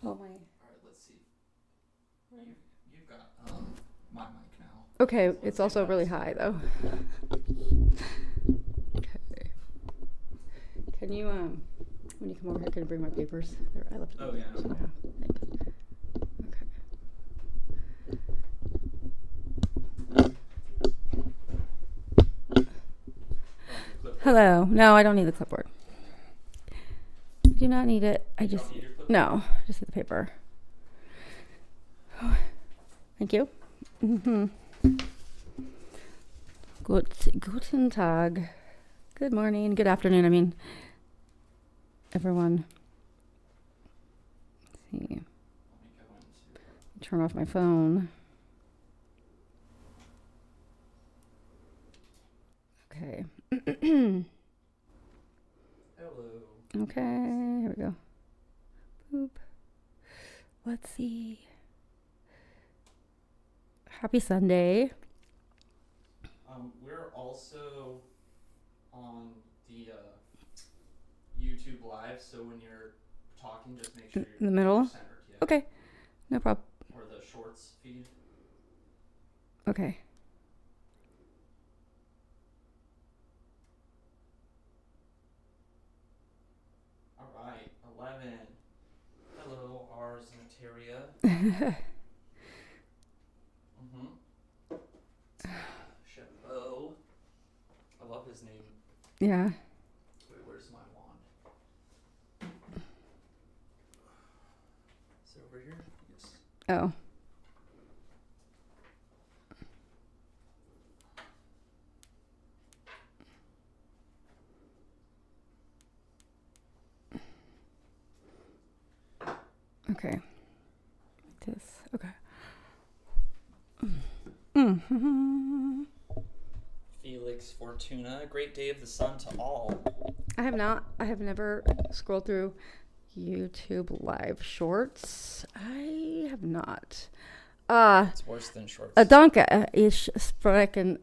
Oh my. All right, let's see. You've got my mic now. Okay, So it's also really high though. Okay. Can you when you come over here, can you bring my papers? There, I left. Oh yeah. No problem. Thanks. Okay. Hello. No, I don't need the clipboard. I do not need it. I just no. I just need the paper. Thank you. Guten Tag. Good morning. Good afternoon. I mean, everyone. Let's see. Turn off my phone. Okay. Hello. Okay. Here we go. Boop. Let's see. Happy Sunday. We're also on the YouTube live, so when you're talking, just make sure in the middle. Centered, yeah. Okay, no problem. Or the shorts feed. Okay. All right, 11. Hello, Ars Materia. Chapeau. I love his name. Yeah. Wait, where's my wand? Is it over here? Yes. Oh. Okay. This. Okay. Felix Fortuna, great day of the sun to all. I have not. I have never scrolled through YouTube live shorts. I have not. It's worse than shorts. Danke, ich spreche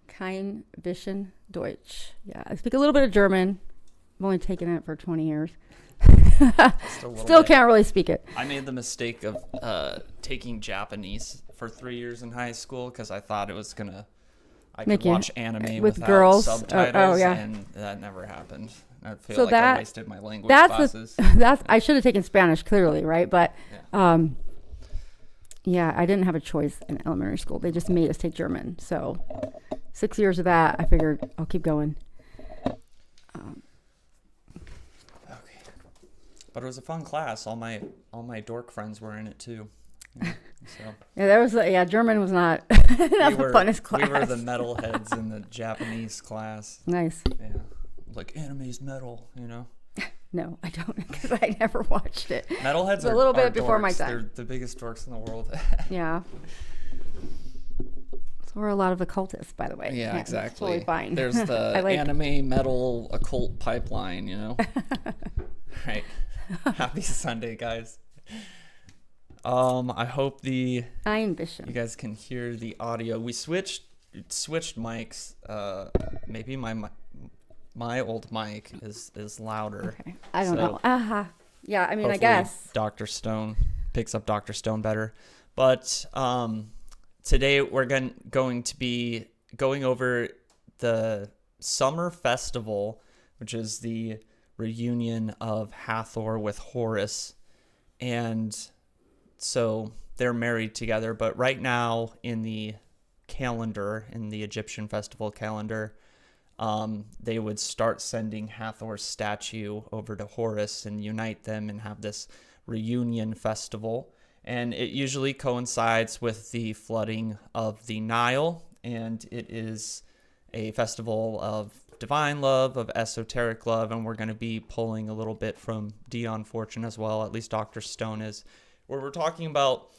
kein bisschen Deutsch. Yeah, I speak a little bit of German. I've only taken it for 20 years. Still can't really speak it. I made the mistake of taking Japanese for 3 years in high school because I thought it was I could watch anime with without girls subtitles, yeah. And that never happened. I feel so like I wasted my language classes. I should have taken Spanish clearly, right? But yeah, I didn't have a choice in elementary school. They just made us take German. So 6 years of that, I figured I'll keep going. But it was a fun class. All my dork friends were in it too. Yeah, so. Yeah, there was German was not the funnest class. We were the metalheads in the Japanese class. Nice. Yeah, like anime's metal, you know. No, I don't, because I never watched it. Metalheads are a little bit dorks. before my time. They're the biggest dorks in the world. Yeah. So we're a lot of occultists, by the way. Yeah, exactly. It's totally fine. There's the anime metal occult pipeline, you know. Right. Happy Sunday, guys. I hope you guys can hear the audio. We switched mics. Maybe my old mic is louder. Okay. I don't know. Yeah, I mean, I guess Dr. Stone picks up Dr. Stone better. But today we're going to be going over the summer festival, which is the reunion of Hathor with Horus, and so they're married together. But right now in the Egyptian festival calendar, they would start sending Hathor's statue over to Horus and unite them and have this reunion festival. And it usually coincides with the flooding of the Nile, and it is a festival of divine love, of esoteric love, and we're going to be pulling a little bit from Dion Fortune as well, at least Dr. Stone is, where we're talking about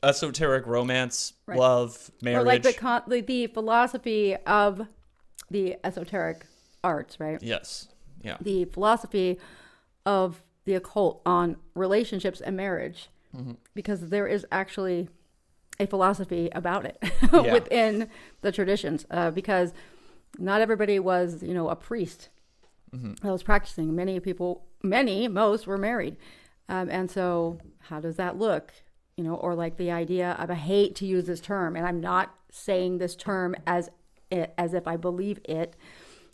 esoteric romance, right. Love, marriage. Or like the philosophy of the esoteric arts, right? Yes. Yeah. The philosophy of the occult on relationships and marriage, because there is actually a philosophy about it within the traditions, because not everybody was, a priest that was practicing. Most were married. And so how does that look? Or like the idea of, I hate to use this term, and I'm not saying this term as if I believe it,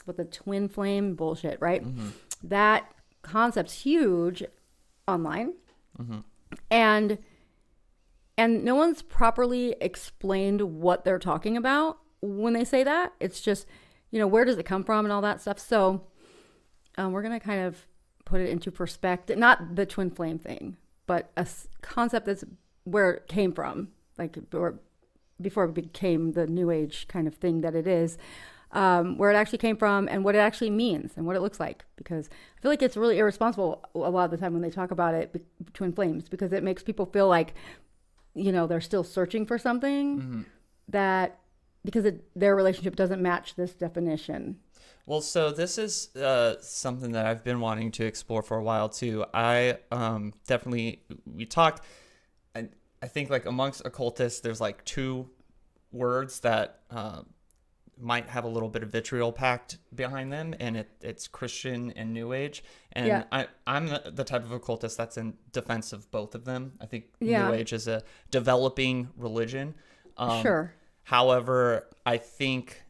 but the twin flame bullshit, right? That concept's huge online. And no one's properly explained what they're talking about when they say that. It's just, where does it come from and all that stuff. So we're going to kind of put it into perspective, not the twin flame thing, but a concept that's where it came from, like before it became the new age kind of thing that it is, where it actually came from and what it actually means and what it looks like. Because I feel like it's really irresponsible a lot of the time when they talk about it, twin flames, because it makes people feel like, they're still searching for something that, because their relationship doesn't match this definition. Well, so this is something that I've been wanting to explore for a while too. We talked, I think like amongst occultists, there's like two words that might have a little bit of vitriol packed behind them, and it's Christian and New Age. And I'm the type of occultist that's in defense of both of them. I think New Age is a developing religion. Sure. However, I think,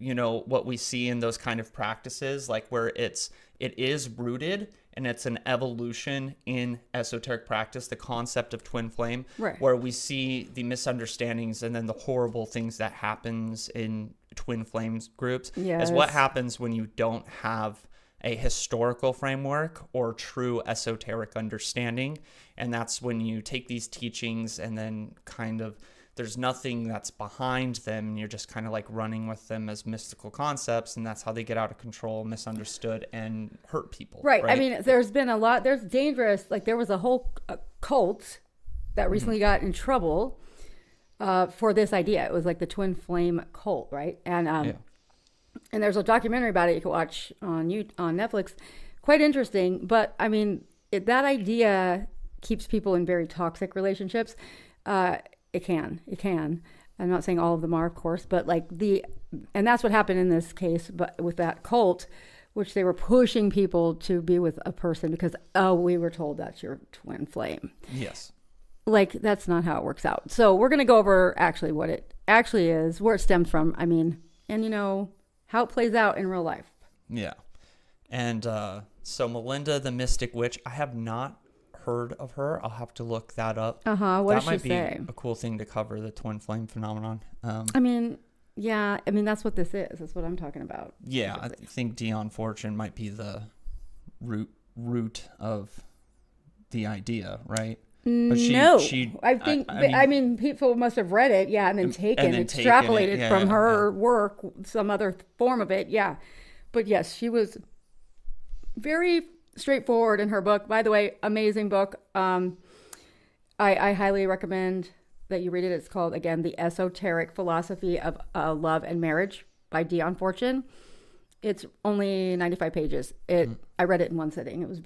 what we see in those kind of practices, like where it is rooted and it's an evolution in esoteric practice, the concept of twin flame, right, where we see the misunderstandings and then the horrible things that happens in twin flames groups, is what happens when you don't have a historical framework or true esoteric understanding. And that's when you take these teachings and then kind of there's nothing that's behind them, and you're just kind of like running with them as mystical concepts, and that's how they get out of control, misunderstood, and hurt people. Right. I mean, there's dangerous, like there was a whole cult that recently got in trouble for this idea. It was like the twin flame cult, right? And and there's a documentary about it you can watch on Netflix. Quite interesting, but I mean, that idea keeps people in very toxic relationships. It can. I'm not saying all of them are, of course, but and that's what happened in this case, but with that cult, which they were pushing people to be with a person because, we were told that's your twin flame. Yes. Like, that's not how it works out. So we're going to go over actually what it actually is, where it stems from, and how it plays out in real life. Yeah. And so Melinda, the Mystic Witch, I have not heard of her. I'll have to look that up. What does she say? That might be a cool thing to cover, the twin flame phenomenon. That's what this is. That's what I'm talking about. Yeah, I think Dion Fortune might be the root of the idea, right? But I mean, people must have read it, and then extrapolated from her work, some other form of it, But yes, she was very straightforward in her book. By the way, amazing book. I highly recommend that you read it. It's called, again, The Esoteric Philosophy of Love and Marriage by Dion Fortune. It's only 95 pages. I read it in one sitting. It was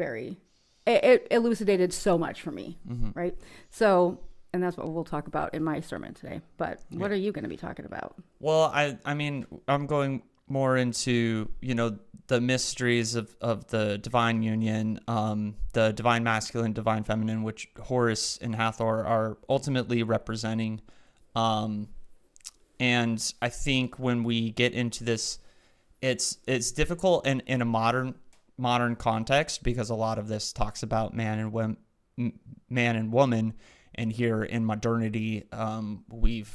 it elucidated so much for me, right? So, and that's what we'll talk about in my sermon today. But what are you going to be talking about? Well, I mean, I'm going more into, the mysteries of the divine union, the divine masculine, divine feminine, which Horus and Hathor are ultimately representing. And I think when we get into this, it's difficult in a modern context, because a lot of this talks about man and woman, and here in modernity, we're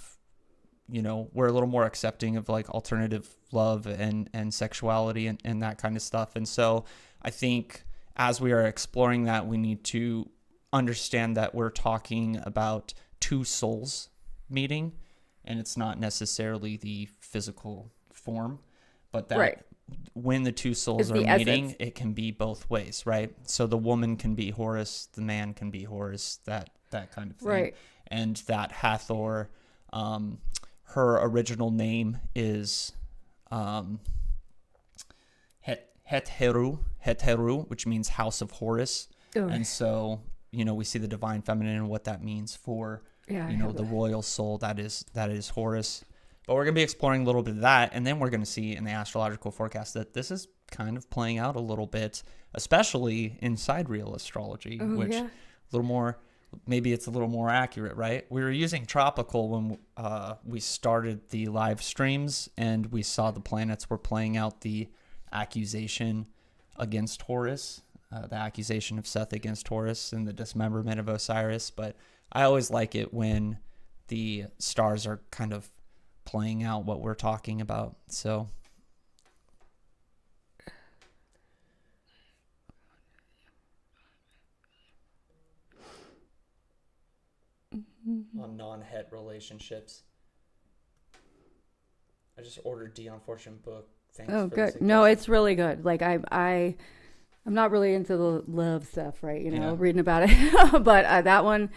a little more accepting of like alternative love and sexuality and that kind of stuff. And so I think as we are exploring that, we need to understand that we're talking about two souls meeting, and it's not necessarily the physical form, but that when the two souls are meeting, it can be both ways, right? So the woman can be Horus, the man can be Horus, that kind of thing. Right. And that Hathor, her original name is Heteru, which means house of Horus. Ugh. And so, we see the divine feminine and what that means for, the royal soul that is Horus. But we're going to be exploring a little bit of that, and then we're going to see in the astrological forecast that this is kind of playing out a little bit, especially in sidereal astrology, which a little more, maybe it's a little more accurate, right? We were using tropical when we started the live streams, and we saw the planets were playing out the accusation against Horus, the accusation of Seth against Horus, and the dismemberment of Osiris. But I always like it when the stars are kind of playing out what we're talking about. So on non-het relationships, I just ordered Dion Fortune book. Thanks Oh, for good. the No, suggestion. it's really good. Like I'm not really into the love stuff, right? You know, Yeah. reading about it, but that one,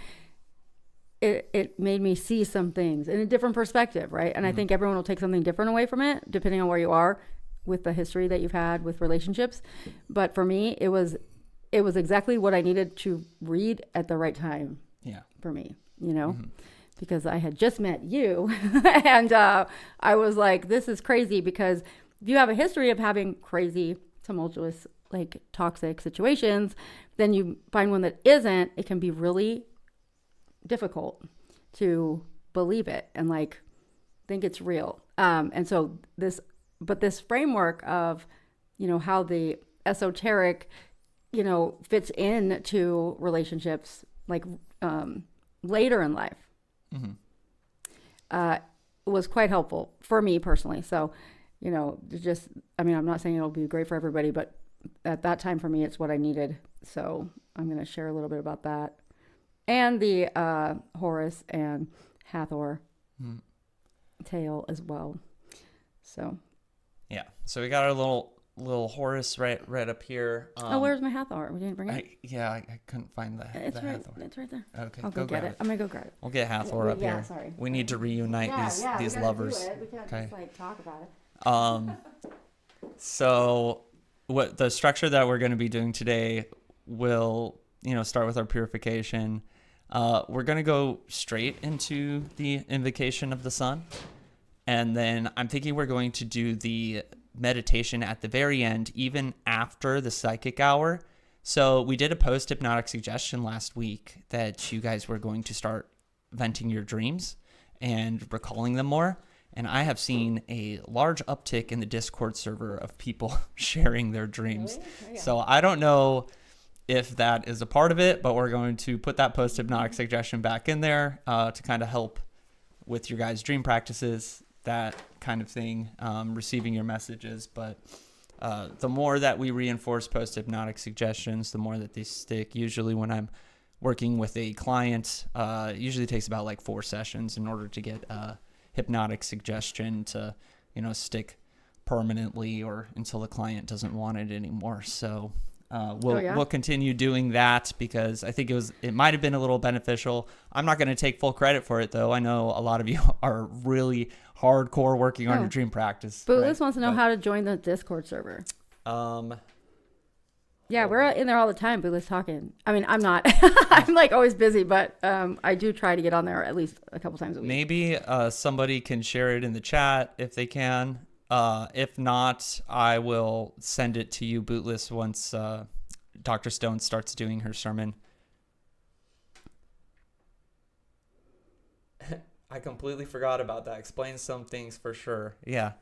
it made me see some things in a different perspective, right? And I think everyone will take something different away from it, depending on where you are with the history that you've had with relationships. But for me, it was exactly what I needed to read at the right time. Yeah. For me, you know, because I had just met you, and I was like, this is crazy, because if you have a history of having crazy, tumultuous, like toxic situations, then you find one that isn't, it can be really difficult to believe it and like think it's real. And so this framework of, you know, how the esoteric, you know, fits into relationships, like later in life, was quite helpful for me personally. So, you know, just, I mean, I'm not saying it'll be great for everybody, but at that time for me, it's what I needed. So I'm going to share a little bit about that. And the Horus and Hathor tale as well. So Yeah. So we got our little Horus right up here. where's my Hathor? We didn't bring it. I couldn't find the It's the right. Hathor. It's right there. Okay, I'll go get grab it. I'm gonna go grab it. We'll get Hathor up Yeah, here. sorry. We need to reunite these lovers. We can't Okay. just like talk about it. So what the structure that we're going to be doing today will, you know, start with our purification. We're going to go straight into the invocation of the sun. And then I'm thinking we're going to do the meditation at the very end, even after the psychic hour. So we did a post-hypnotic suggestion last week that you guys were going to start venting your dreams and recalling them more. And I have seen a large uptick in the Discord server of people sharing their dreams. Really? Oh, yeah. So I don't know if that is a part of it, but we're going to put that post-hypnotic suggestion back in there to kind of help with your guys' dream practices, that kind of thing, receiving your messages. But the more that we reinforce post-hypnotic suggestions, the more that they stick. Usually when I'm working with a client, it usually takes about like 4 sessions in order to get hypnotic suggestion to, you know, stick permanently or until the client doesn't want it anymore. So we'll continue doing that because I think it might have been a little beneficial. I'm not going to take full credit for it though. I know a lot of you are really hardcore working on your dream practice. But Liz wants to know how to join the Discord server. Yeah, we're in there all the time, but Liz talking. I mean, I'm not. I'm like always busy, but I do try to get on there at least a couple times a week. Maybe somebody can share it in the chat if they can. If not, I will send it to you bootless once Dr. Stone starts doing her sermon. I completely forgot about that. Explains some things for sure. Yeah,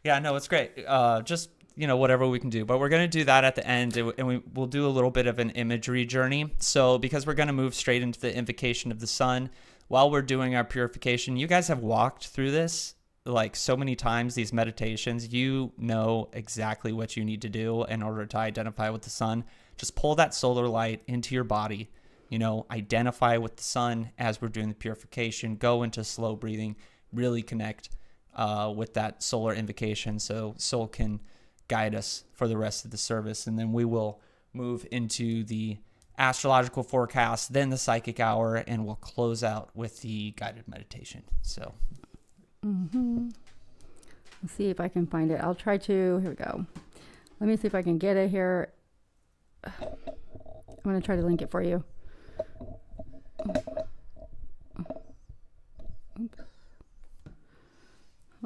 no, it's great. Just, you know, whatever we can do. But we're going to do that at the end, and we'll do a little bit of an imagery journey. So because we're going to move straight into the invocation of the sun, while we're doing our purification, you guys have walked through this like so many times, these meditations. You know exactly what you need to do in order to identify with the sun. Just pull that solar light into your body, you know, identify with the sun as we're doing the purification, go into slow breathing, really connect with that solar invocation so soul can guide us for the rest of the service. And then we will move into the astrological forecast, then the psychic hour, and we'll close out with the guided meditation. So Let's see if I can find it. I'll try to. Here we go. Let me see if I can get it here. I'm going to try to link it for you. Oops.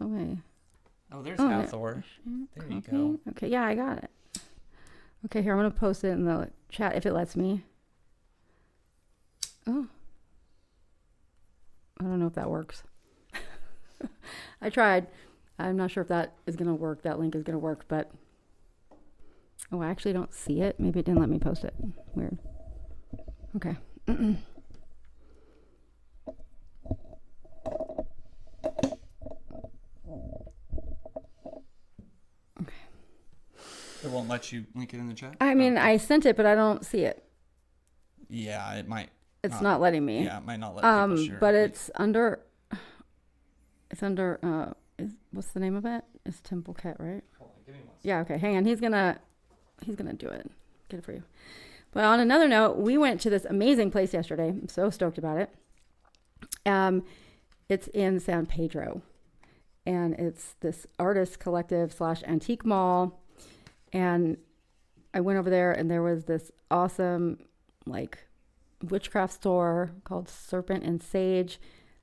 Oh, wait. Oh, there's Oh, Hathor. There you go. Okay, yeah, I got it. Okay, here, I'm going to post it in the chat if it lets me. Oh. I don't know if that works. I tried. I'm not sure if that is going to work. That link is going to work, but... Oh, I actually don't see it. Maybe it didn't let me post it. Weird. Okay. It won't let you link it in the chat? I mean, I sent it, but I don't see it. Yeah, it might. It's not letting me. Yeah, it might not let people share. But it's under... what's the name of it? It's Temple Kht, right? Hold on, give me 1 second. Yeah, okay. Hang on. He's gonna do it. Get it for you. But on another note, we went to this amazing place yesterday. I'm so stoked about it. It's in San Pedro, and it's this artist collective / antique mall. And I went over there, and there was this awesome, like, witchcraft store called Serpent and Sage,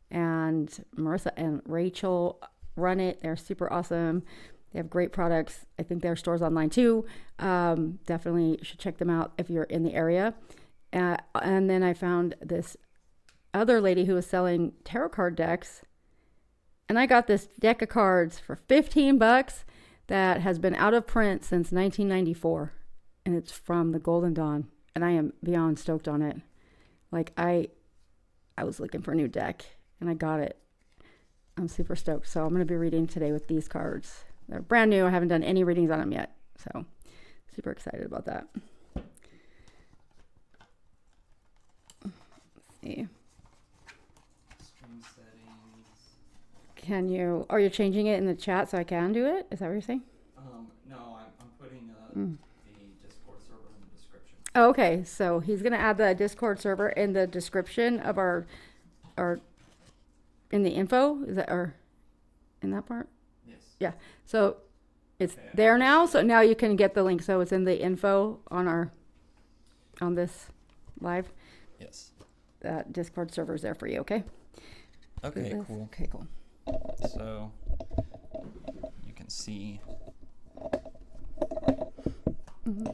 and Marissa and Rachel run it. They're super awesome. They have great products. I think their store's online too. Definitely should check them out if you're in the area. And then I found this other lady who was selling tarot card decks. And I got this deck of cards for $15 that has been out of print since 1994. And it's from the Golden Dawn. And I am beyond stoked on it. Like, I was looking for a new deck and I got it. I'm super stoked. So I'm going to be reading today with these cards. They're brand new. I haven't done any readings on them yet. So super excited about that. Let's see. Stream settings. Are you changing it in the chat so I can do it? Is that what you're saying? No, I'm putting the Discord server in the description. Oh, okay. So he's going to add the Discord server in the description of our in the info. Is that, or in that part? Yes. Yeah. So it's there now. So now you can get the link. So it's in the info on this live. Yes. That Discord server is there for you. Okay. Okay, cool. Okay, cool. So you can see. Mm-hmm.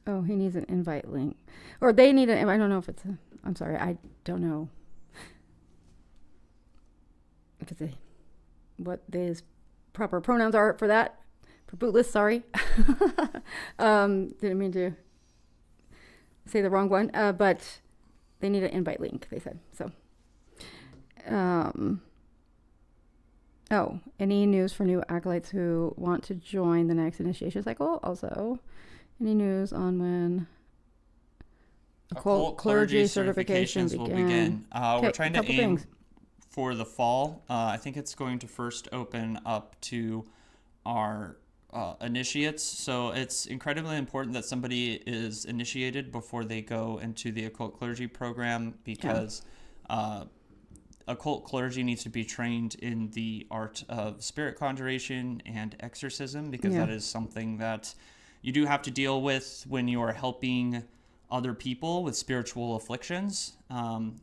Oh, he needs an invite link. Or they need I don't know if it's I'm sorry, I don't know if it's what his proper pronouns are for that. For bootless, sorry. Didn't mean to say the wrong one, but they need an invite link, they said. So, any news for new acolytes who want to join the next initiation cycle? Also, any news on when Occult clergy certifications will begin. We're trying to aim for the fall. I think it's going to first open up to our initiates. So it's incredibly important that somebody is initiated before they go into the occult clergy program, because occult clergy needs to be trained in the art of spirit conjuration and exorcism, because that is something that you do have to deal with when you are helping other people with spiritual afflictions.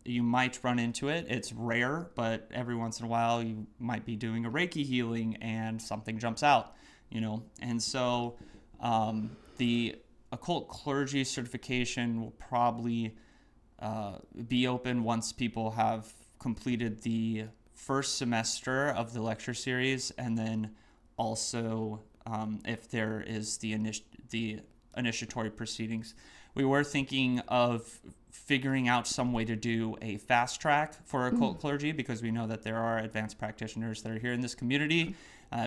You might run into it. It's rare, but every once in a while you might be doing a Reiki healing and something jumps out, And so the occult clergy certification will probably be open once people have completed the first semester of the lecture series, and then also if there is the initiatory proceedings. We were thinking of figuring out some way to do a fast track for occult clergy, because we know that there are advanced practitioners that are here in this community,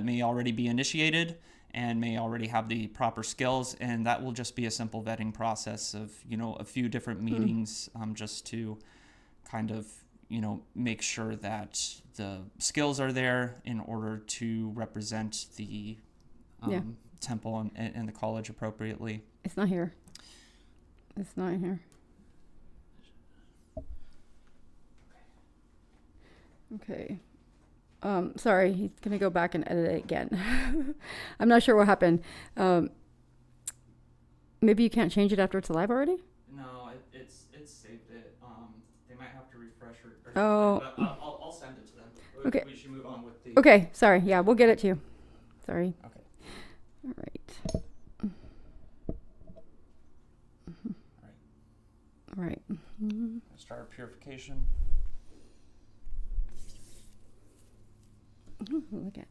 may already be initiated and may already have the proper skills, and that will just be a simple vetting process of a few different meetings, just to kind of make sure that the skills are there in order to represent the temple and the college appropriately. It's not here. It's not here. Okay. Sorry, he's going to go back and edit it again. I'm not sure what happened. Maybe you can't change it after it's live already? No, it's saved it. They might have to refresh or Oh. something, but I'll send it to them. Okay. We should move on with the... Okay, sorry. Yeah, we'll get it to you. Sorry. Okay. All right. All right. Mm-hmm. Start our purification. Ooh, look at.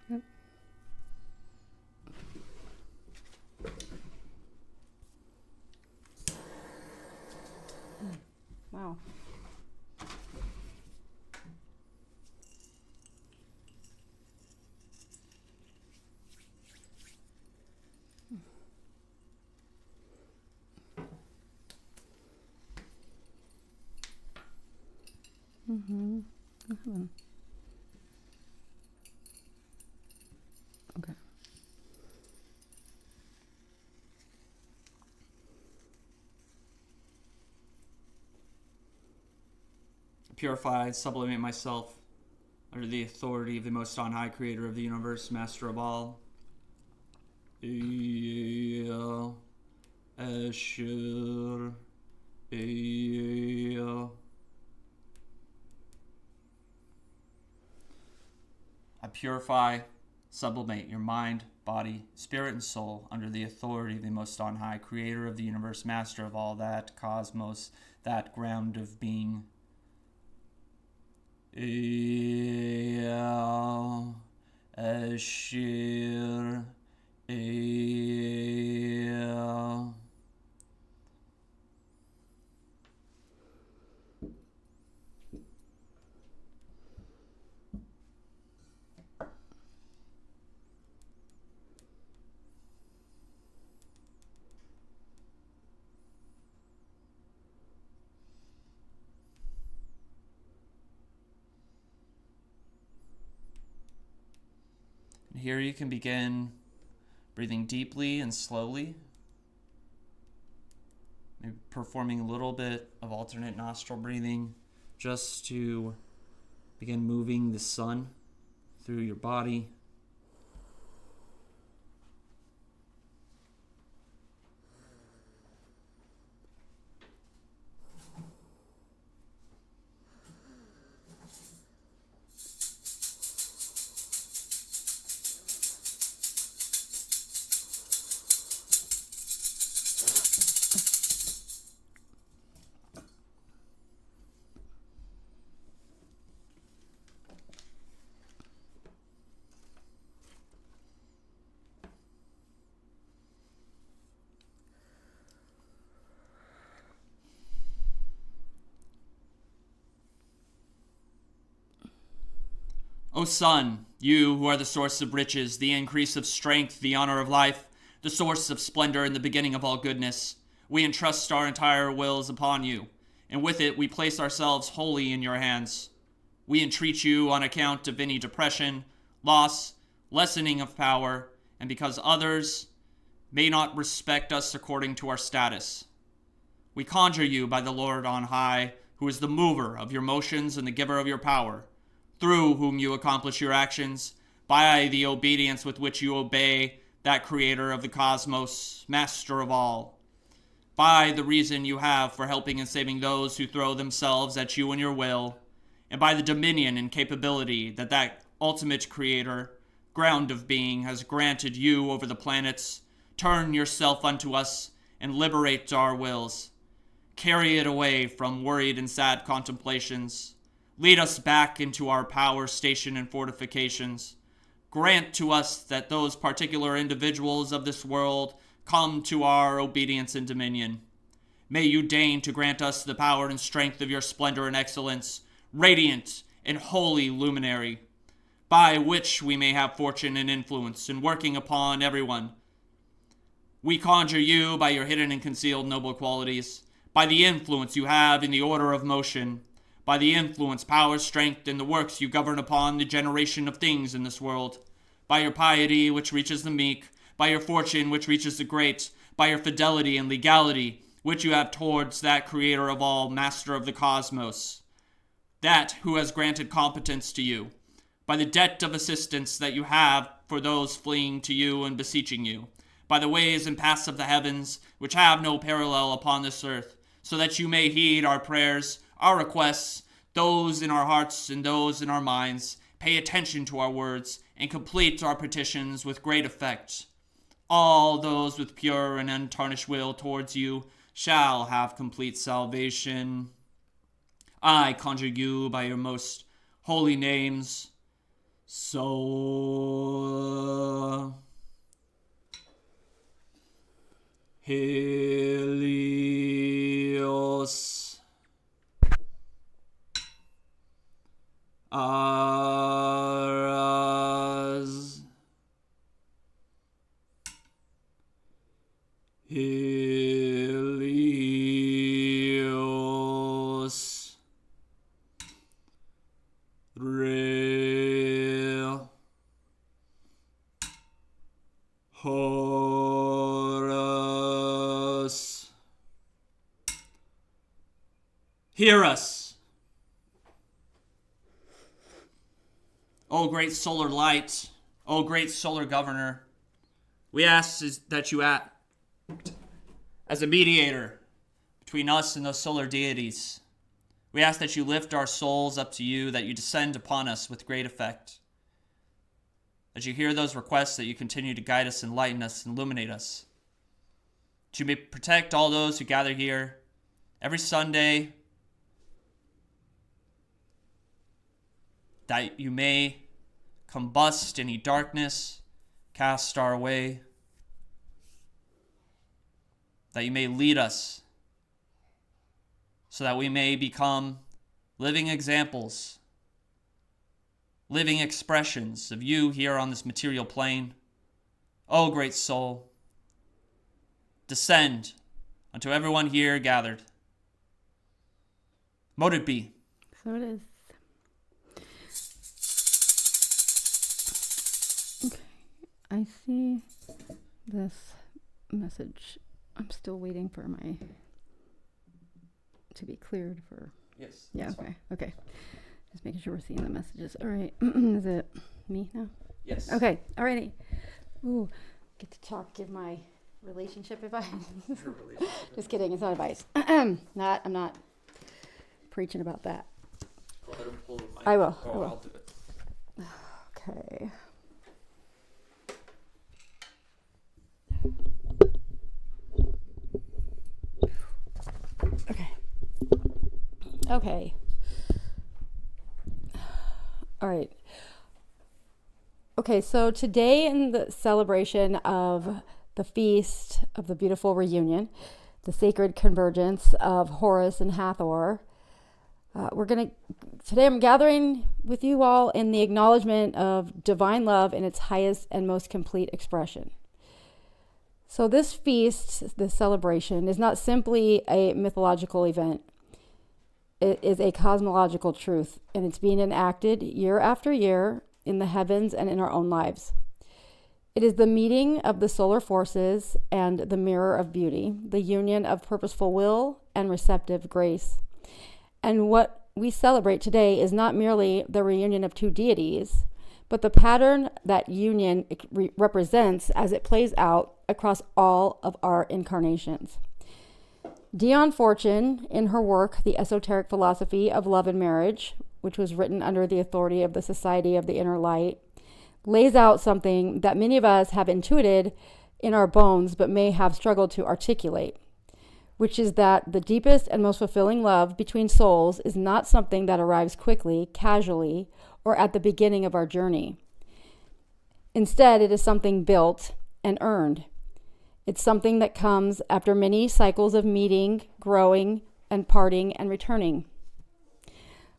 Yep. Wow. Mm-hmm. Okay. Purify, sublimate myself under the authority of the Most On High, Creator of the universe, Master of all. Ashur. I purify, sublimate your mind, body, spirit, and soul under the authority of the Most On High, Creator of the universe, Master of all, that cosmos, that ground of being. Ashir. Here you can begin breathing deeply and slowly, maybe performing a little bit of alternate nostril breathing just to begin moving the sun through your body. O sun, you who are the source of riches, the increase of strength, the honor of life, the source of splendor and the beginning of all goodness, we entrust our entire wills upon you, and with it we place ourselves wholly in your hands. We entreat you on account of any depression, loss, lessening of power, and because others may not respect us according to our status. We conjure you by the Lord on high, who is the mover of your motions and the giver of your power, through whom you accomplish your actions, by the obedience with which you obey that Creator of the cosmos, Master of all, by the reason you have for helping and saving those who throw themselves at you in your will, and by the dominion and capability that that ultimate Creator, ground of being, has granted you over the planets. Turn yourself unto us and liberate our wills. Carry it away from worried and sad contemplations. Lead us back into our power station and fortifications. Grant to us that those particular individuals of this world come to our obedience and dominion. May you deign to grant us the power and strength of your splendor and excellence, radiant and holy luminary, by which we may have fortune and influence in working upon everyone. We conjure you by your hidden and concealed noble qualities, by the influence you have in the order of motion, by the influence, power, strength, and the works you govern upon the generation of things in this world, by your piety which reaches the meek, by your fortune which reaches the great, by your fidelity and legality which you have towards that Creator of all, Master of the cosmos, that who has granted competence to you, by the debt of assistance that you have for those fleeing to you and beseeching you, by the ways and paths of the heavens, which have no parallel upon this earth, so that you may heed our prayers, our requests, those in our hearts and those in our minds, pay attention to our words, and complete our petitions with great effect. All those with pure and untarnished will towards you shall have complete salvation. I conjure you by your most holy names, Sol, Helios, Aras, Helios, Re, Horus. Hear us, O great solar light, O great solar governor. We ask that you act as a mediator between us and those solar deities. We ask that you lift our souls up to you, that you descend upon us with great effect, that you hear those requests, that you continue to guide us, enlighten us, illuminate us, that you may protect all those who gather here every Sunday, that you may combust any darkness, cast our way, that you may lead us so that we may become living examples, living expressions of you here on this material plane. O great soul, descend unto everyone here gathered. Mote it be. So it is. Okay, I see this message. I'm still waiting for my to be cleared for. Yes. Yeah. Okay. Okay. Just making sure we're seeing the messages. All right. Is it me now? Yes. Okay. All righty. Ooh, get to talk. Give my relationship advice. Just kidding. It's not advice. I'm not preaching about that. Go ahead and pull the mic. I will. Oh, I will. I'll do it. Okay. Okay. All right. Okay, so today in the celebration of the feast of the beautiful reunion, the sacred convergence of Horus and Hathor, today I'm gathering with you all in the acknowledgement of divine love in its highest and most complete expression. So this feast, this celebration, is not simply a mythological event. It is a cosmological truth, and it's being enacted year after year in the heavens and in our own lives. It is the meeting of the solar forces and the mirror of beauty, the union of purposeful will and receptive grace. And what we celebrate today is not merely the reunion of two deities, but the pattern that union represents as it plays out across all of our incarnations. Dion Fortune, in her work, The Esoteric Philosophy of Love and Marriage, which was written under the authority of the Society of the Inner Light, lays out something that many of us have intuited in our bones but may have struggled to articulate, which is that the deepest and most fulfilling love between souls is not something that arrives quickly, casually, or at the beginning of our journey. Instead, it is something built and earned. It's something that comes after many cycles of meeting, growing, and parting and returning.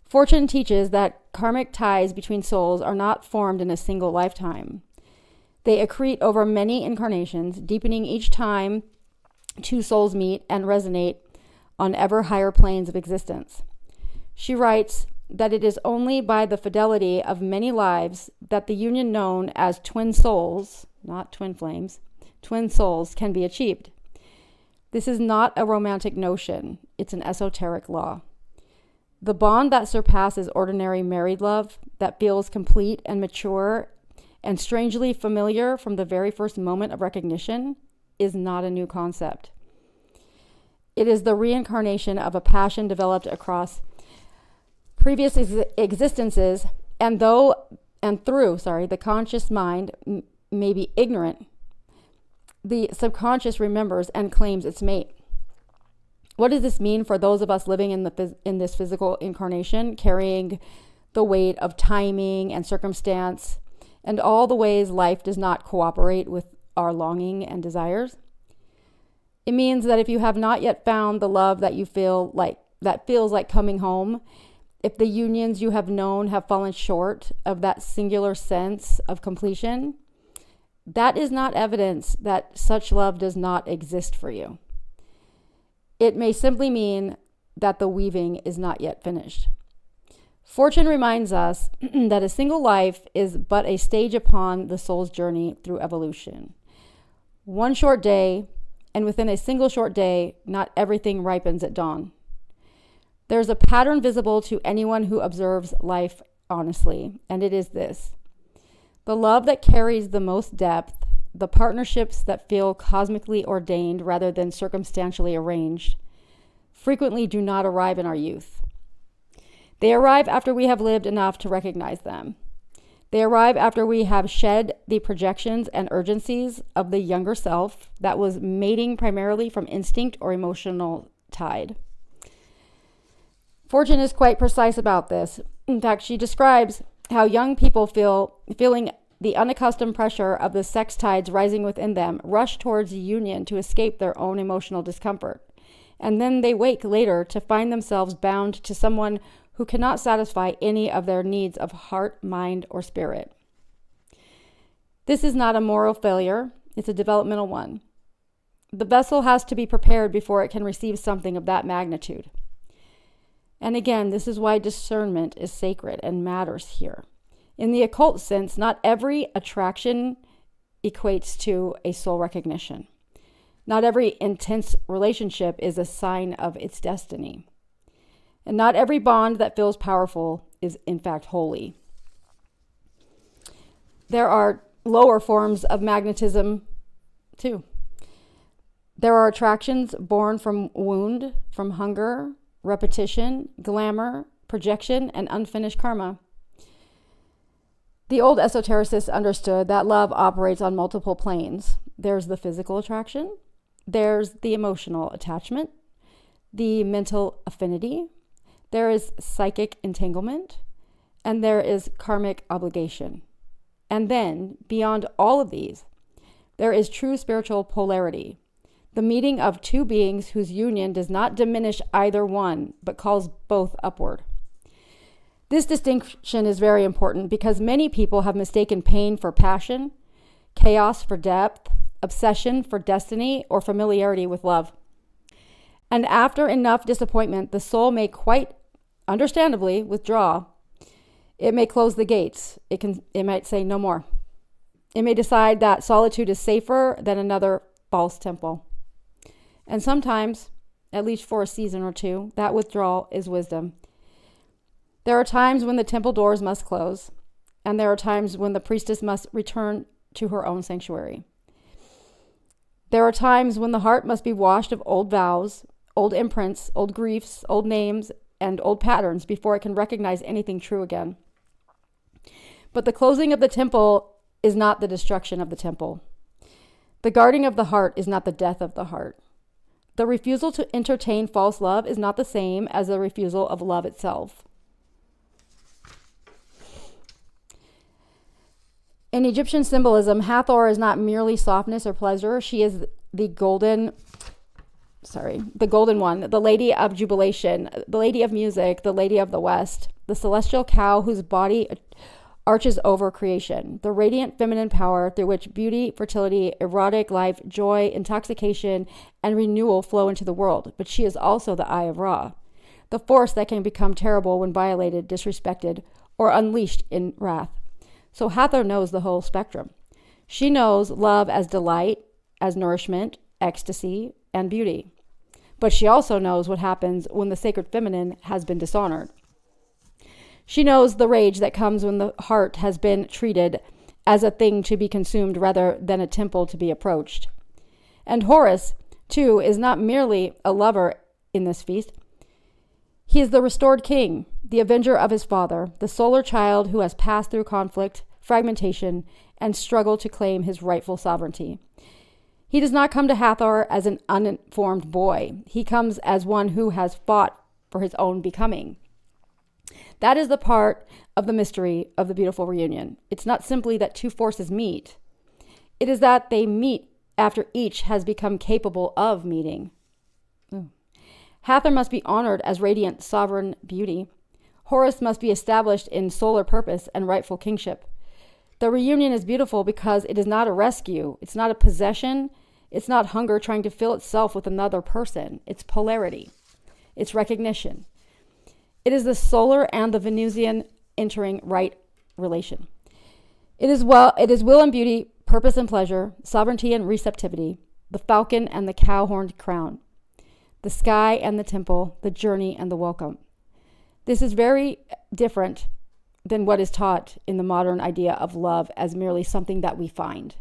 Fortune teaches that karmic ties between souls are not formed in a single lifetime. They accrete over many incarnations, deepening each time two souls meet and resonate on ever higher planes of existence. She writes that it is only by the fidelity of many lives that the union known as twin souls, not twin flames, twin souls can be achieved. This is not a romantic notion. It's an esoteric law. The bond that surpasses ordinary married love, that feels complete and mature and strangely familiar from the very first moment of recognition, is not a new concept. It is the reincarnation of a passion developed across previous existences, and through the conscious mind may be ignorant, the subconscious remembers and claims its mate. What does this mean for those of us living in this physical incarnation, carrying the weight of timing and circumstance and all the ways life does not cooperate with our longing and desires? It means that if you have not yet found the love that feels like coming home, if the unions you have known have fallen short of that singular sense of completion, that is not evidence that such love does not exist for you. It may simply mean that the weaving is not yet finished. Fortune reminds us that a single life is but a stage upon the soul's journey through evolution. One short day, and within a single short day, not everything ripens at dawn. There's a pattern visible to anyone who observes life honestly, and it is this. The love that carries the most depth, the partnerships that feel cosmically ordained rather than circumstantially arranged, frequently do not arrive in our youth. They arrive after we have lived enough to recognize them. They arrive after we have shed the projections and urgencies of the younger self that was mating primarily from instinct or emotional tide. Fortune is quite precise about this. In fact, she describes how young people feeling the unaccustomed pressure of the sex tides rising within them, rush towards union to escape their own emotional discomfort. And then they wake later to find themselves bound to someone who cannot satisfy any of their needs of heart, mind, or spirit. This is not a moral failure, it's a developmental one. The vessel has to be prepared before it can receive something of that magnitude. And again, this is why discernment is sacred and matters here. In the occult sense, not every attraction equates to a soul recognition. Not every intense relationship is a sign of its destiny. And not every bond that feels powerful is in fact holy. There are lower forms of magnetism too. There are attractions born from wound, from hunger, repetition, glamour, projection, and unfinished karma. The old esotericists understood that love operates on multiple planes. There's the physical attraction, there's the emotional attachment, the mental affinity, there is psychic entanglement, and there is karmic obligation. And then, beyond all of these, there is true spiritual polarity, the meeting of two beings whose union does not diminish either one, but calls both upward. This distinction is very important because many people have mistaken pain for passion, chaos for depth, obsession for destiny, or familiarity with love. And after enough disappointment, the soul may quite understandably withdraw. It may close the gates. It might say no more. It may decide that solitude is safer than another false temple. And sometimes, at least for a season or two, that withdrawal is wisdom. There are times when the temple doors must close, and there are times when the priestess must return to her own sanctuary. There are times when the heart must be washed of old vows, old imprints, old griefs, old names, and old patterns before it can recognize anything true again. But the closing of the temple is not the destruction of the temple. The guarding of the heart is not the death of the heart. The refusal to entertain false love is not the same as the refusal of love itself. In Egyptian symbolism, Hathor is not merely softness or pleasure. She is the golden one, the lady of jubilation, the lady of music, the lady of the West, the celestial cow whose body arches over creation, the radiant feminine power through which beauty, fertility, erotic life, joy, intoxication, and renewal flow into the world. But she is also the Eye of Ra, the force that can become terrible when violated, disrespected, or unleashed in wrath. So Hathor knows the whole spectrum. She knows love as delight, as nourishment, ecstasy, and beauty. but she also knows what happens when the sacred feminine has been dishonored. She knows the rage that comes when the heart has been treated as a thing to be consumed rather than a temple to be approached. And Horus, too, is not merely a lover in this feast. He is the restored king, the avenger of his father, the solar child who has passed through conflict, fragmentation, and struggle to claim his rightful sovereignty. He does not come to Hathor as an uninformed boy. He comes as one who has fought for his own becoming. That is the part of the mystery of the beautiful reunion. It's not simply that two forces meet. It is that they meet after each has become capable of meeting. Hathor must be honored as radiant sovereign beauty. Horus must be established in solar purpose and rightful kingship. The reunion is beautiful because it is not a rescue. It's not a possession. It's not hunger trying to fill itself with another person. It's polarity. It's recognition. It is the solar and the Venusian entering right relation. It is will and beauty, purpose and pleasure, sovereignty and receptivity, the falcon and the cow-horned crown, the sky and the temple, the journey and the welcome. This is very different than what is taught in the modern idea of love as merely something that we find.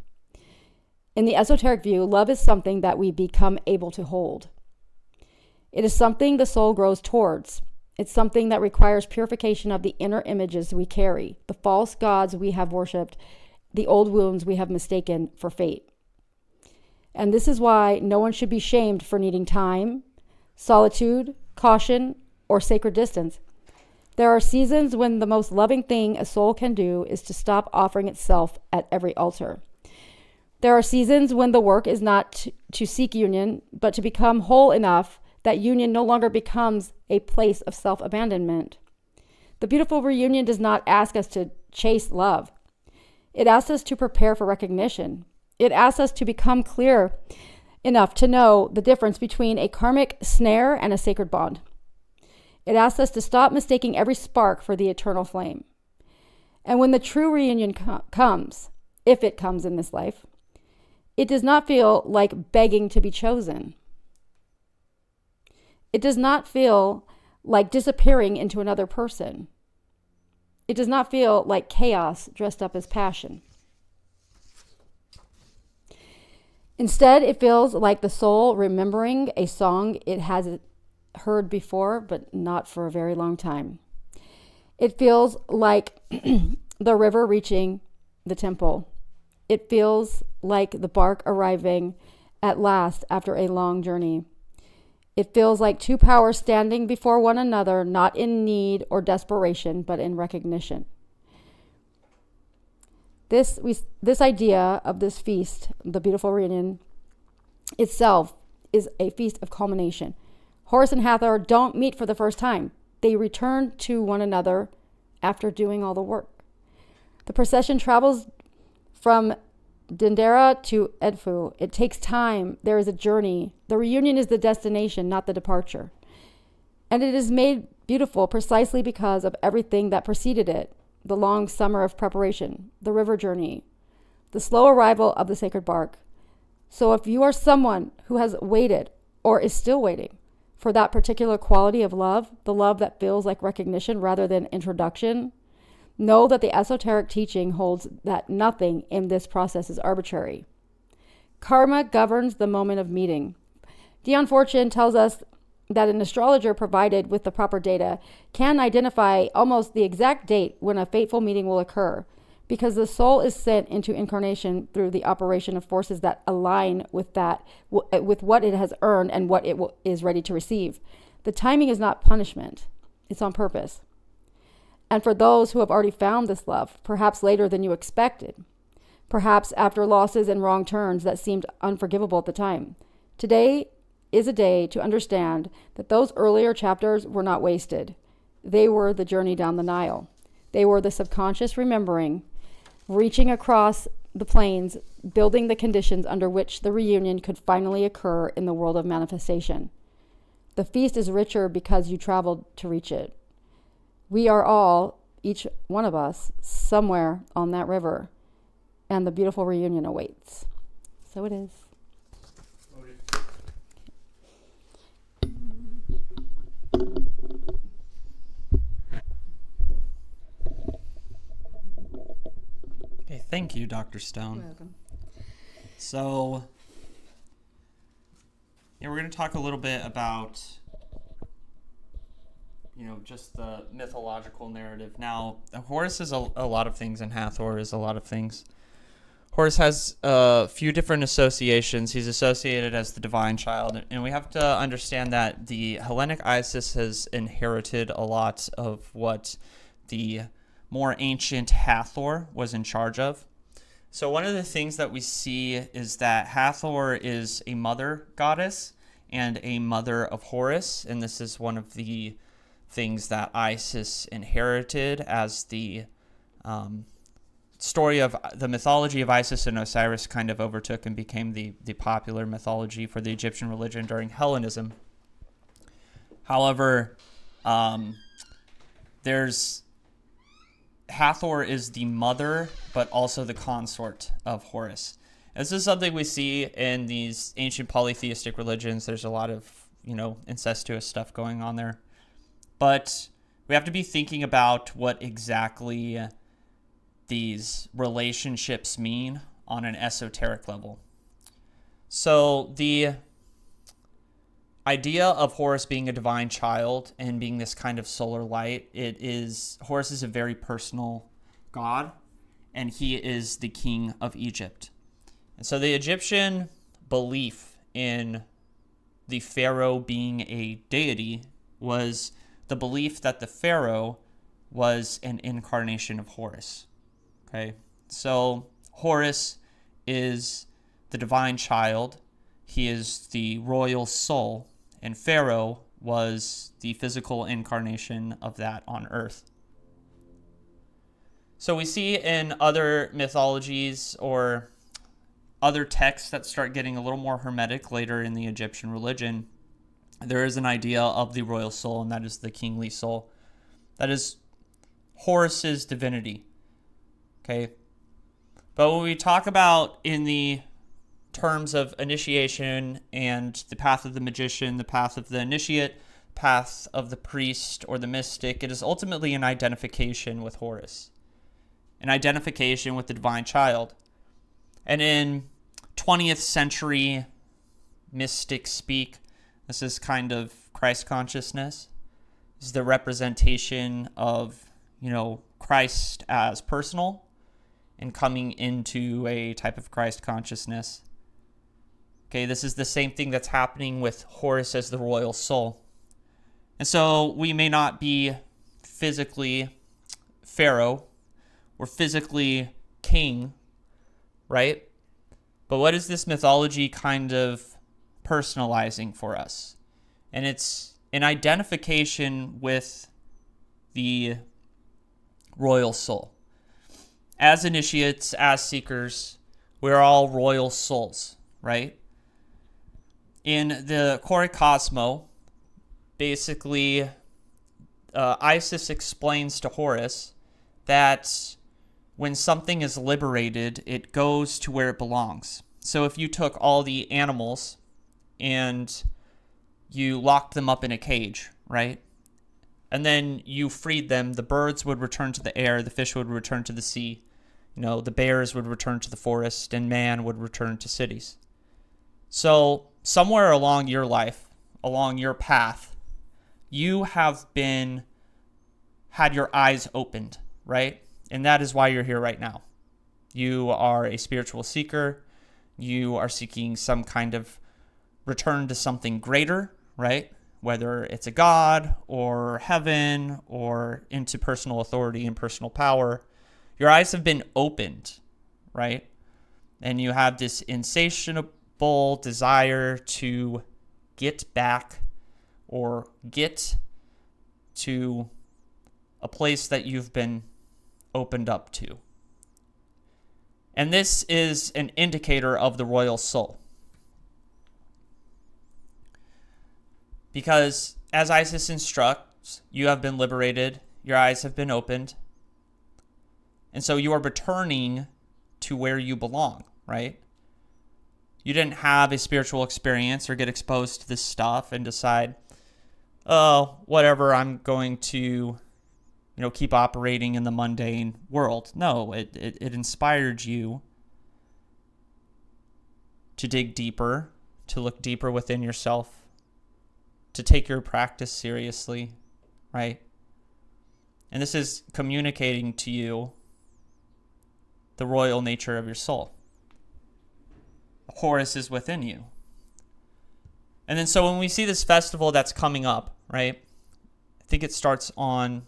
In the esoteric view, love is something that we become able to hold. It is something the soul grows towards. It's something that requires purification of the inner images we carry, the false gods we have worshipped, the old wounds we have mistaken for fate. And this is why no one should be shamed for needing time, solitude, caution, or sacred distance. There are seasons when the most loving thing a soul can do is to stop offering itself at every altar. There are seasons when the work is not to seek union, but to become whole enough that union no longer becomes a place of self-abandonment. The beautiful reunion does not ask us to chase love. It asks us to prepare for recognition. It asks us to become clear enough to know the difference between a karmic snare and a sacred bond. It asks us to stop mistaking every spark for the eternal flame. And when the true reunion comes, if it comes in this life, it does not feel like begging to be chosen. It does not feel like disappearing into another person. It does not feel like chaos dressed up as passion. Instead, it feels like the soul remembering a song it has heard before, but not for a very long time. It feels like the river reaching the temple. It feels like the bark arriving at last after a long journey. It feels like two powers standing before one another, not in need or desperation, but in recognition. This idea of this feast, the beautiful reunion itself, is a feast of culmination. Horus and Hathor don't meet for the first time. They return to one another after doing all the work. The procession travels from Dendera to Edfu. It takes time. There is a journey. The reunion is the destination, not the departure. And it is made beautiful precisely because of everything that preceded it. The long summer of preparation, the river journey, the slow arrival of the sacred bark. So if you are someone who has waited or is still waiting for that particular quality of love, the love that feels like recognition rather than introduction, know that the esoteric teaching holds that nothing in this process is arbitrary. Karma governs the moment of meeting. Dion Fortune tells us that an astrologer provided with the proper data can identify almost the exact date when a fateful meeting will occur, because the soul is sent into incarnation through the operation of forces that align with what it has earned and what it is ready to receive. The timing is not punishment. It's on purpose. And for those who have already found this love, perhaps later than you expected, perhaps after losses and wrong turns that seemed unforgivable at the time, today is a day to understand that those earlier chapters were not wasted. They were the journey down the Nile. They were the subconscious remembering, reaching across the plains, building the conditions under which the reunion could finally occur in the world of manifestation. The feast is richer because you traveled to reach it. We are all, each one of us, somewhere on that river, and the beautiful reunion awaits. So it is. Thank you, Dr. Stone. You're welcome. So, we're going to talk a little bit about, just the mythological narrative. Now, Horus is a lot of things, and Hathor is a lot of things. Horus has a few different associations. He's associated as the divine child, and we have to understand that the Hellenic Isis has inherited a lot of what the more ancient Hathor was in charge of. So one of the things that we see is that Hathor is a mother goddess and a mother of Horus, and this is one of the things that Isis inherited as the story of the mythology of Isis and Osiris kind of overtook and became the popular mythology for the Egyptian religion during Hellenism. However, Hathor is the mother, but also the consort of Horus. This is something we see in these ancient polytheistic religions. There's a lot of, incestuous stuff going on there. But we have to be thinking about what exactly these relationships mean on an esoteric level. So the idea of Horus being a divine child and being this kind of solar light, Horus is a very personal god, and he is the king of Egypt. And so the Egyptian belief in the pharaoh being a deity was the belief that the pharaoh was an incarnation of Horus. Okay, so Horus is the divine child. He is the royal soul, and Pharaoh was the physical incarnation of that on earth. So we see in other mythologies or other texts that start getting a little more hermetic later in the Egyptian religion, there is an idea of the royal soul, and that is the kingly soul. That is Horus's divinity. Okay, but when we talk about in the terms of initiation and the path of the magician, the path of the initiate, path of the priest or the mystic, it is ultimately an identification with Horus, an identification with the divine child. And in 20th century mystic speak, this is kind of Christ consciousness. This is the representation of, Christ as personal and coming into a type of Christ consciousness. Okay, this is the same thing that's happening with Horus as the royal soul. And so we may not be physically pharaoh or physically king, right? But what is this mythology kind of personalizing for us? And it's an identification with the royal soul. As initiates, as seekers, we're all royal souls, right? In the Koric Cosmo, basically, Isis explains to Horus that when something is liberated, it goes to where it belongs. So if you took all the animals and you locked them up in a cage, right? And then you freed them, the birds would return to the air, the fish would return to the sea, the bears would return to the forest, and man would return to cities. So somewhere along your life, along your path, you have had your eyes opened, right? And that is why you're here right now. You are a spiritual seeker. You are seeking some kind of return to something greater, right? Whether it's a god or heaven or into personal authority and personal power. Your eyes have been opened, right? And you have this insatiable desire to get back or get to a place that you've been opened up to. And this is an indicator of the royal soul. Because as Isis instructs, you have been liberated, your eyes have been opened, and so you are returning to where you belong, right? You didn't have a spiritual experience or get exposed to this stuff and decide, oh, whatever, I'm going to, keep operating in the mundane world. No, it inspired you to dig deeper, to look deeper within yourself, to take your practice seriously, right? And this is communicating to you the royal nature of your soul. Horus is within you. And then so when we see this festival that's coming up, right? I think it starts on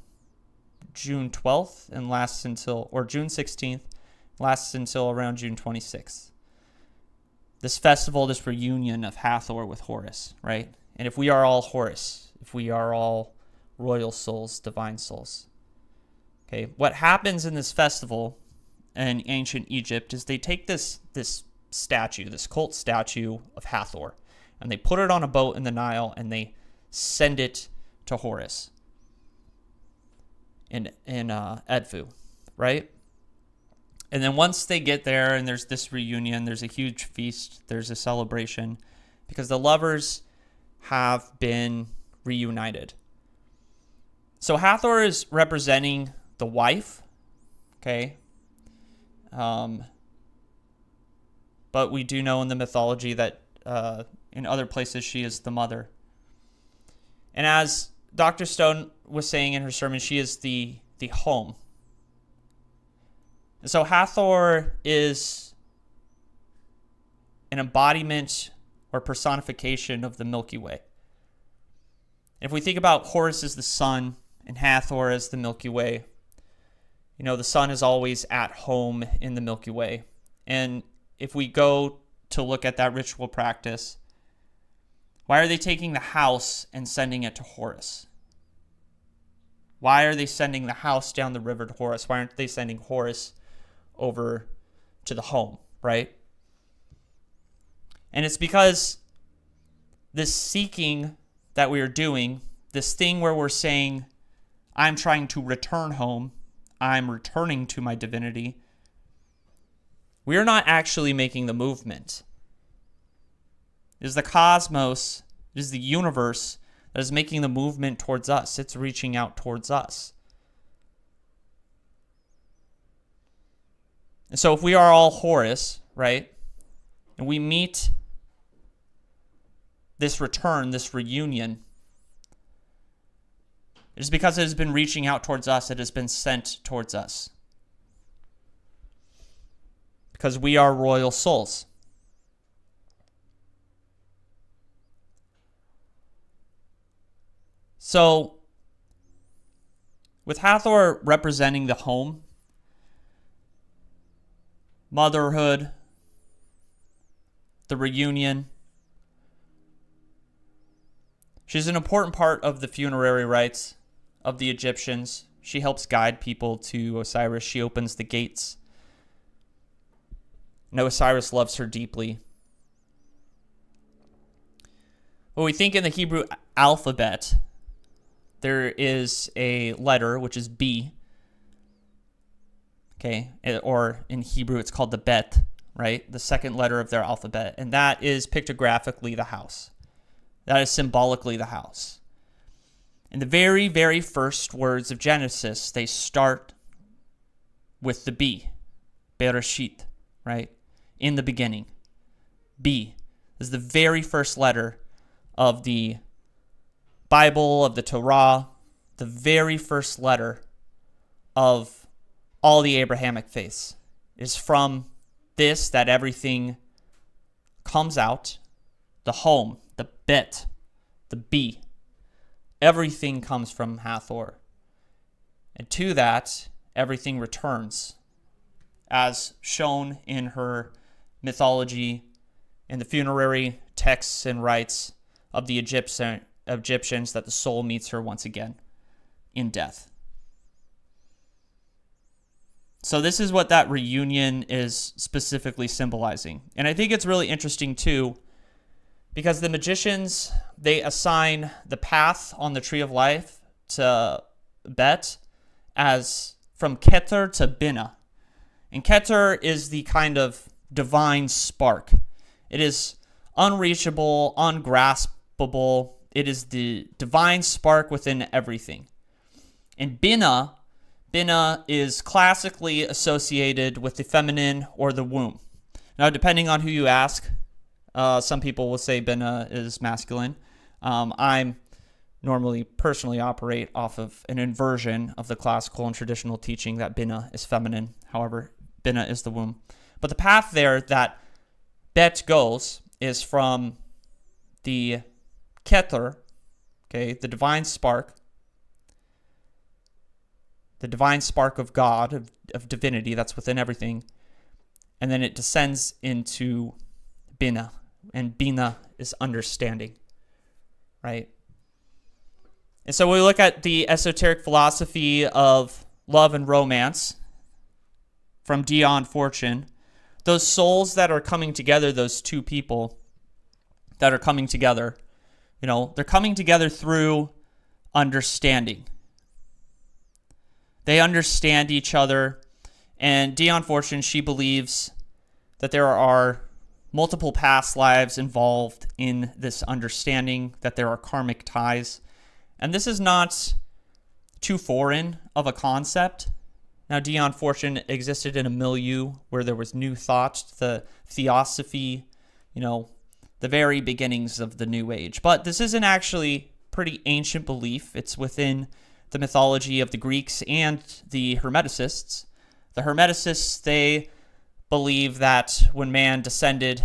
June 12th and lasts until, or June 16th, lasts until around June 26th. This festival, this reunion of Hathor with Horus, right? And if we are all Horus, if we are all royal souls, divine souls, okay, what happens in this festival in ancient Egypt is they take this statue, this cult statue of Hathor, and they put it on a boat in the Nile and they send it to Horus in Edfu, right? And then once they get there and there's this reunion, there's a huge feast, there's a celebration, because the lovers have been reunited. So Hathor is representing the wife, okay? But we do know in the mythology that in other places she is the mother. And as Dr. Stone was saying in her sermon, she is the home. And so Hathor is an embodiment or personification of the Milky Way. If we think about Horus as the sun and Hathor as the Milky Way, the sun is always at home in the Milky Way. And if we go to look at that ritual practice, why are they taking the house and sending it to Horus? Why are they sending the house down the river to Horus? Why aren't they sending Horus over to the home, right? And it's because this seeking that we are doing, this thing where we're saying, I'm trying to return home, I'm returning to my divinity, we are not actually making the movement. It is the cosmos, it is the universe that is making the movement towards us. It's reaching out towards us. And so if we are all Horus, right, and we meet this return, this reunion, it is because it has been reaching out towards us. It has been sent towards us. Because we are royal souls. So, with Hathor representing the home, motherhood, the reunion, she's an important part of the funerary rites of the Egyptians. She helps guide people to Osiris. She opens the gates. No, Osiris loves her deeply. When we think in the Hebrew alphabet, there is a letter, which is B. Okay, or in Hebrew, it's called the Bet, right? The second letter of their alphabet. And that is pictographically the house. That is symbolically the house. In the very, very first words of Genesis, they start with the B, Bereshit, right? In the beginning. B is the very first letter of the Bible, of the Torah, the very first letter of all the Abrahamic faiths. It is from this that everything comes out. The home, the Bet, the B. Everything comes from Hathor. And to that, everything returns, as shown in her mythology, in the funerary texts and rites of the Egyptians, that the soul meets her once again in death. So this is what that reunion is specifically symbolizing. And I think it's really interesting too, because the magicians, they assign the path on the tree of life to Bet as from Keter to Binah. And Keter is the kind of divine spark. It is unreachable, ungraspable. It is the divine spark within everything. And Binah Binah is classically associated with the feminine or the womb. Now, depending on who you ask, some people will say Binah is masculine. I'm normally personally operate off of an inversion of the classical and traditional teaching that Binah is feminine. However, Binah is the womb. But the path there that Bet goes is from the Keter, okay, the divine spark of God, of divinity that's within everything, and then it descends into Binah, and Binah is understanding, right? And so we look at the esoteric philosophy of love and romance from Dion Fortune. Those souls that are coming together, those two people that are coming together, they're coming together through understanding. They understand each other. And Dion Fortune, she believes that there are multiple past lives involved in this understanding, that there are karmic ties. And this is not too foreign of a concept. Now, Dion Fortune existed in a milieu where there was New Thought, the Theosophy, the very beginnings of the New Age. But this is an actually pretty ancient belief. It's within the mythology of the Greeks and the Hermeticists. The Hermeticists, they believe that when man descended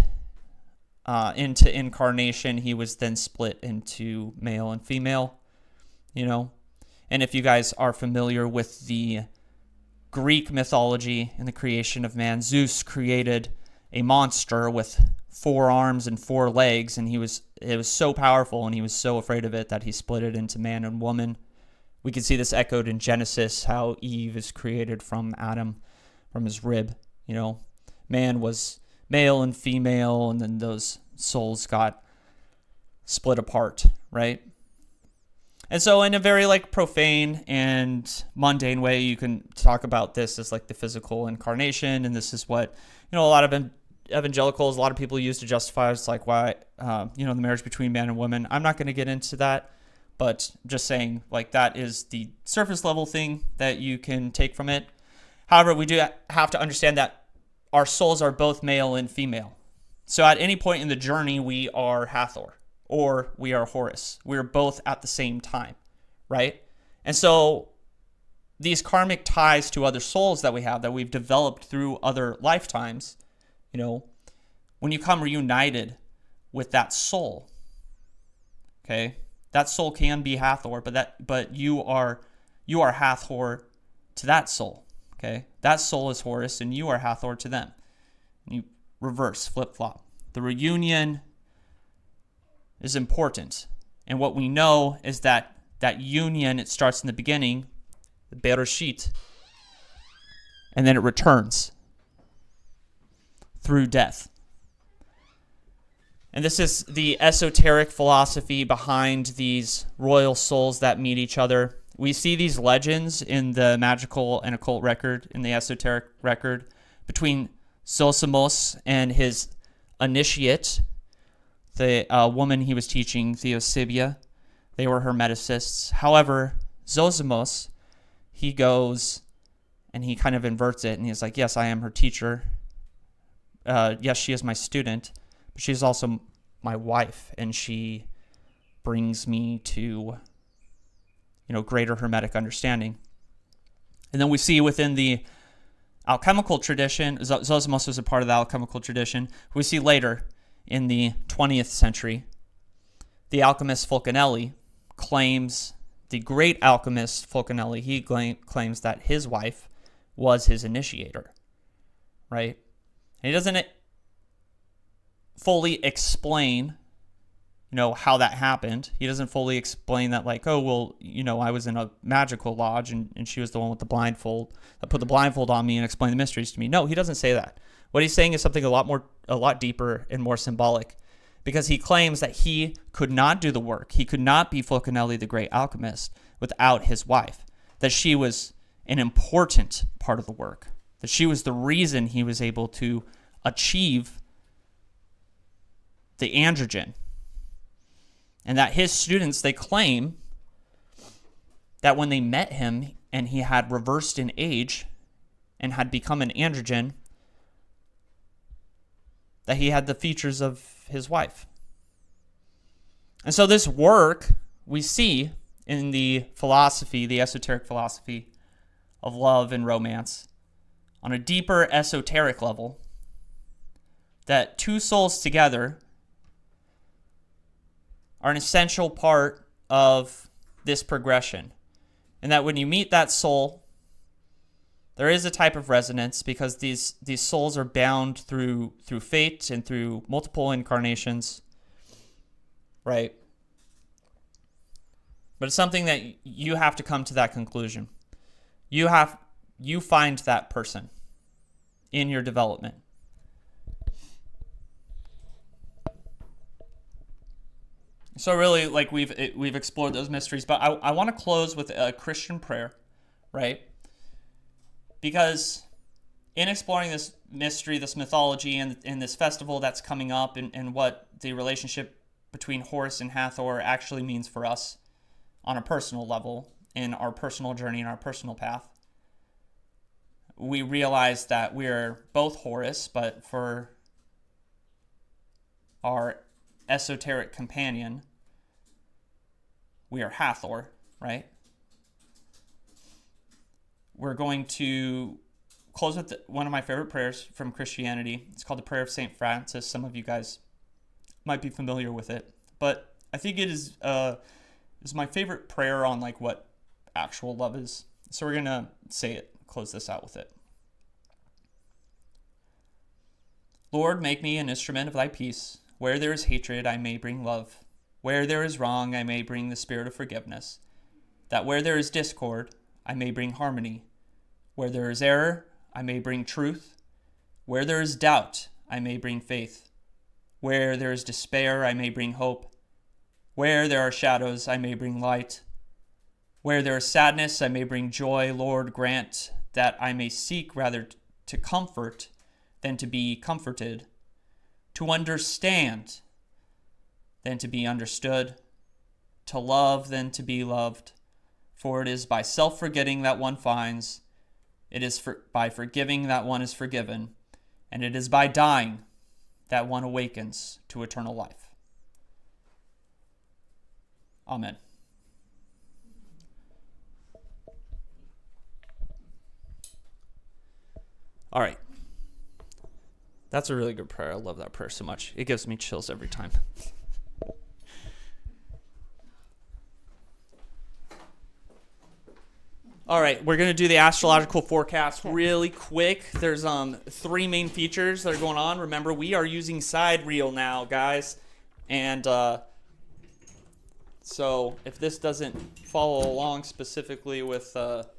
into incarnation, he was then split into male and female, And if you guys are familiar with the Greek mythology and the creation of man, Zeus created a monster with 4 arms and 4 legs, and it was so powerful, and he was so afraid of it that he split it into man and woman. We can see this echoed in Genesis, how Eve is created from Adam, from his rib. Man was male and female, and then those souls got split apart, right? And so in a very profane and mundane way, you can talk about this as the physical incarnation, and this is what, a lot of evangelicals, a lot of people use to justify it's why, the marriage between man and woman. I'm not going to get into that, but just saying that is the surface level thing that you can take from it. However, we do have to understand that our souls are both male and female. So at any point in the journey, we are Hathor or we are Horus. We're both at the same time, right? And so these karmic ties to other souls that we have, that we've developed through other lifetimes, when you come reunited with that soul, okay, that soul can be Hathor, but you are Hathor to that soul, okay? That soul is Horus, and you are Hathor to them. And you reverse, flip-flop. The reunion is important. And what we know is that union, it starts in the beginning, the Bereshit, and then it returns through death. And this is the esoteric philosophy behind these royal souls that meet each other. We see these legends in the magical and occult record, in the esoteric record, between Zosimos and his initiate, the woman he was teaching, Theosibia. They were Hermeticists. However, Zosimos, he goes and he kind of inverts it, and he's like, yes, I am her teacher. Yes, she is my student, but she's also my wife, and she brings me to, greater Hermetic understanding. And then we see within the alchemical tradition, Zosimos was a part of the alchemical tradition. We see later in the 20th century, the alchemist Fulcanelli claims, the great alchemist Fulcanelli, he claims that his wife was his initiator, right? And he doesn't fully explain, how that happened. He doesn't fully explain that, I was in a magical lodge and she was the one with the blindfold that put the blindfold on me and explained the mysteries to me. No, he doesn't say that. What he's saying is something a lot deeper and more symbolic, because he claims that he could not do the work. He could not be Fulcanelli, the great alchemist, without his wife, that she was an important part of the work, that she was the reason he was able to achieve the androgen. And that his students, they claim that when they met him and he had reversed in age and had become an androgen, that he had the features of his wife. And so this work we see in the philosophy, the esoteric philosophy of love and romance, on a deeper esoteric level, that two souls together are an essential part of this progression. And that when you meet that soul, there is a type of resonance, because these souls are bound through fate and through multiple incarnations, right? But it's something that you have to come to that conclusion. You find that person in your development. So really, like, we've explored those mysteries, but I want to close with a Christian prayer, right? Because in exploring this mystery, this mythology, and this festival that's coming up, and what the relationship between Horus and Hathor actually means for us on a personal level, in our personal journey, in our personal path, we realize that we're both Horus, but for our esoteric companion, we are Hathor, right? We're going to close with one of my favorite prayers from Christianity. It's called the Prayer of St. Francis. Some of you guys might be familiar with it, but I think it is my favorite prayer on like what actual love is. So we're going to say it, close this out with it. Lord, make me an instrument of thy peace. Where there is hatred, I may bring love. Where there is wrong, I may bring the spirit of forgiveness. That where there is discord, I may bring harmony. Where there is error, I may bring truth. Where there is doubt, I may bring faith. Where there is despair, I may bring hope. Where there are shadows, I may bring light. Where there is sadness, I may bring joy. Lord, grant that I may seek rather to comfort than to be comforted, to understand than to be understood, to love than to be loved. For it is by self-forgetting that one finds, it is by forgiving that one is forgiven, and it is by dying that one awakens to eternal life. Amen. All right. That's a really good prayer. I love that prayer so much. It gives me chills every time. All right, we're going to do the astrological forecast really quick. There's 3 main features that are going on. Remember, we are using sidereal now, guys. And so if this doesn't follow along specifically with what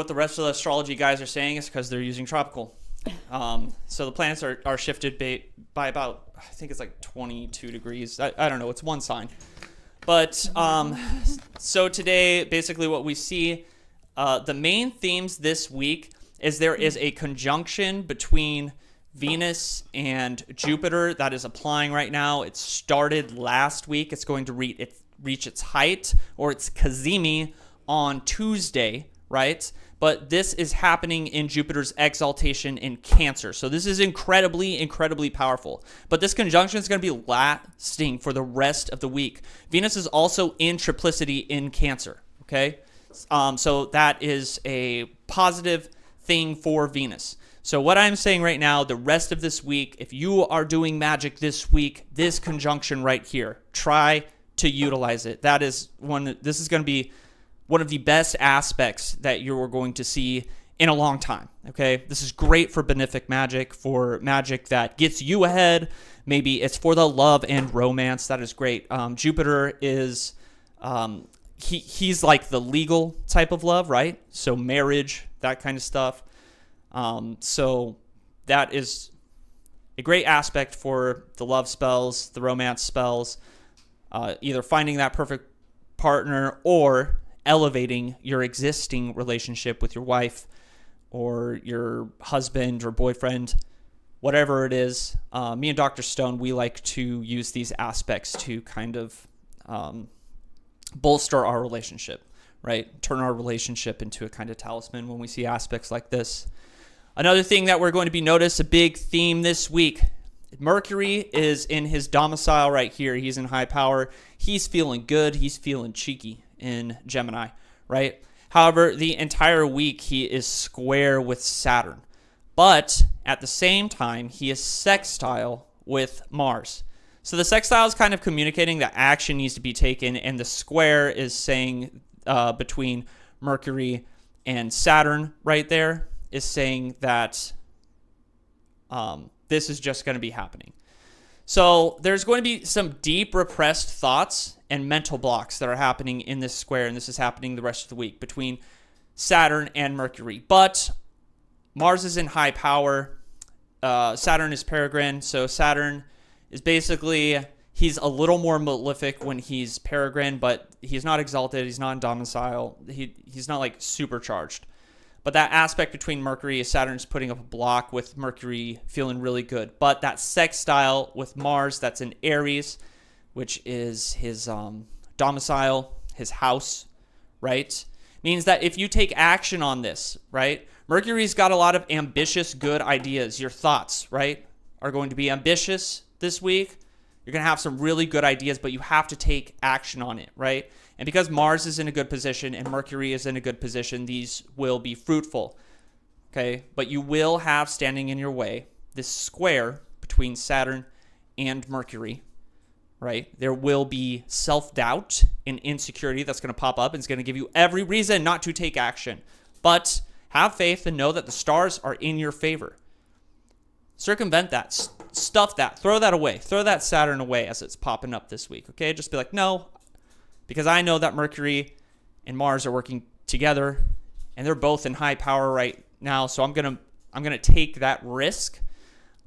the rest of the astrology guys are saying, it's because they're using tropical. So the planets are shifted by about, I think it's like 22 degrees. I don't know. It's one sign. But so today, basically what we see, the main themes this week is there is a conjunction between Venus and Jupiter that is applying right now. It started last week. It's going to reach its height, or its cazimi, on Tuesday, right? But this is happening in Jupiter's exaltation in Cancer. So this is incredibly, incredibly powerful. But this conjunction is going to be lasting for the rest of the week. Venus is also in triplicity in Cancer, okay? So that is a positive thing for Venus. So what I'm saying right now, the rest of this week, if you are doing magic this week, this conjunction right here, try to utilize it. This is going to be one of the best aspects that you're going to see in a long time, okay? This is great for benefic magic, for magic that gets you ahead. Maybe it's for the love and romance. That is great. Jupiter is, he's like the legal type of love, right? So marriage, that kind of stuff. So that is a great aspect for the love spells, the romance spells, either finding that perfect partner or elevating your existing relationship with your wife or your husband or boyfriend, whatever it is. Me and Dr. Stone, we like to use these aspects to kind of bolster our relationship, right? Turn our relationship into a kind of talisman when we see aspects like this. Another thing that we're going to be notice, a big theme this week, Mercury is in his domicile right here. He's in high power. He's feeling good. He's feeling cheeky in Gemini, right? However, the entire week he is square with Saturn. But at the same time, he is sextile with Mars. So the sextile is kind of communicating that action needs to be taken, and the square is saying between Mercury and Saturn right there is saying that this is just going to be happening. So there's going to be some deep repressed thoughts and mental blocks that are happening in this square, and this is happening the rest of the week between Saturn and Mercury. But Mars is in high power. Saturn is peregrine, so Saturn is basically, he's a little more malefic when he's peregrine, but he's not exalted, he's not in domicile, he's not like supercharged. But that aspect between Mercury and Saturn's putting up a block with Mercury feeling really good. But that sextile with Mars, that's in Aries, which is his domicile, his house, right? Means that if you take action on this, right? Mercury's got a lot of ambitious, good ideas. Your thoughts, right, are going to be ambitious this week. You're going to have some really good ideas, but you have to take action on it, right? And because Mars is in a good position and Mercury is in a good position, these will be fruitful, okay? But you will have standing in your way this square between Saturn and Mercury, right? There will be self-doubt and insecurity that's going to pop up and it's going to give you every reason not to take action. But have faith and know that the stars are in your favor. Circumvent that, stuff that, throw that away, throw that Saturn away as it's popping up this week, okay? Just be like, no, because I know that Mercury and Mars are working together and they're both in high power right now, so I'm going to take that risk.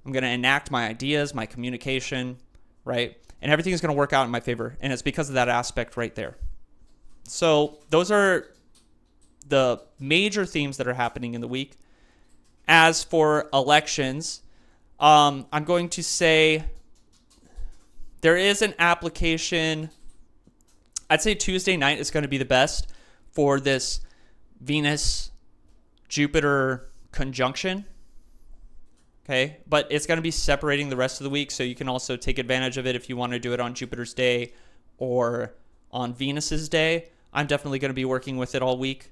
I'm going to enact my ideas, my communication, right? And everything is going to work out in my favor, and it's because of that aspect right there. So those are the major themes that are happening in the week. As for elections, I'm going to say there is an application. I'd say Tuesday night is going to be the best for this Venus-Jupiter conjunction. Okay, but it's going to be separating the rest of the week, so you can also take advantage of it if you want to do it on Jupiter's day or on Venus's day. I'm definitely going to be working with it all week.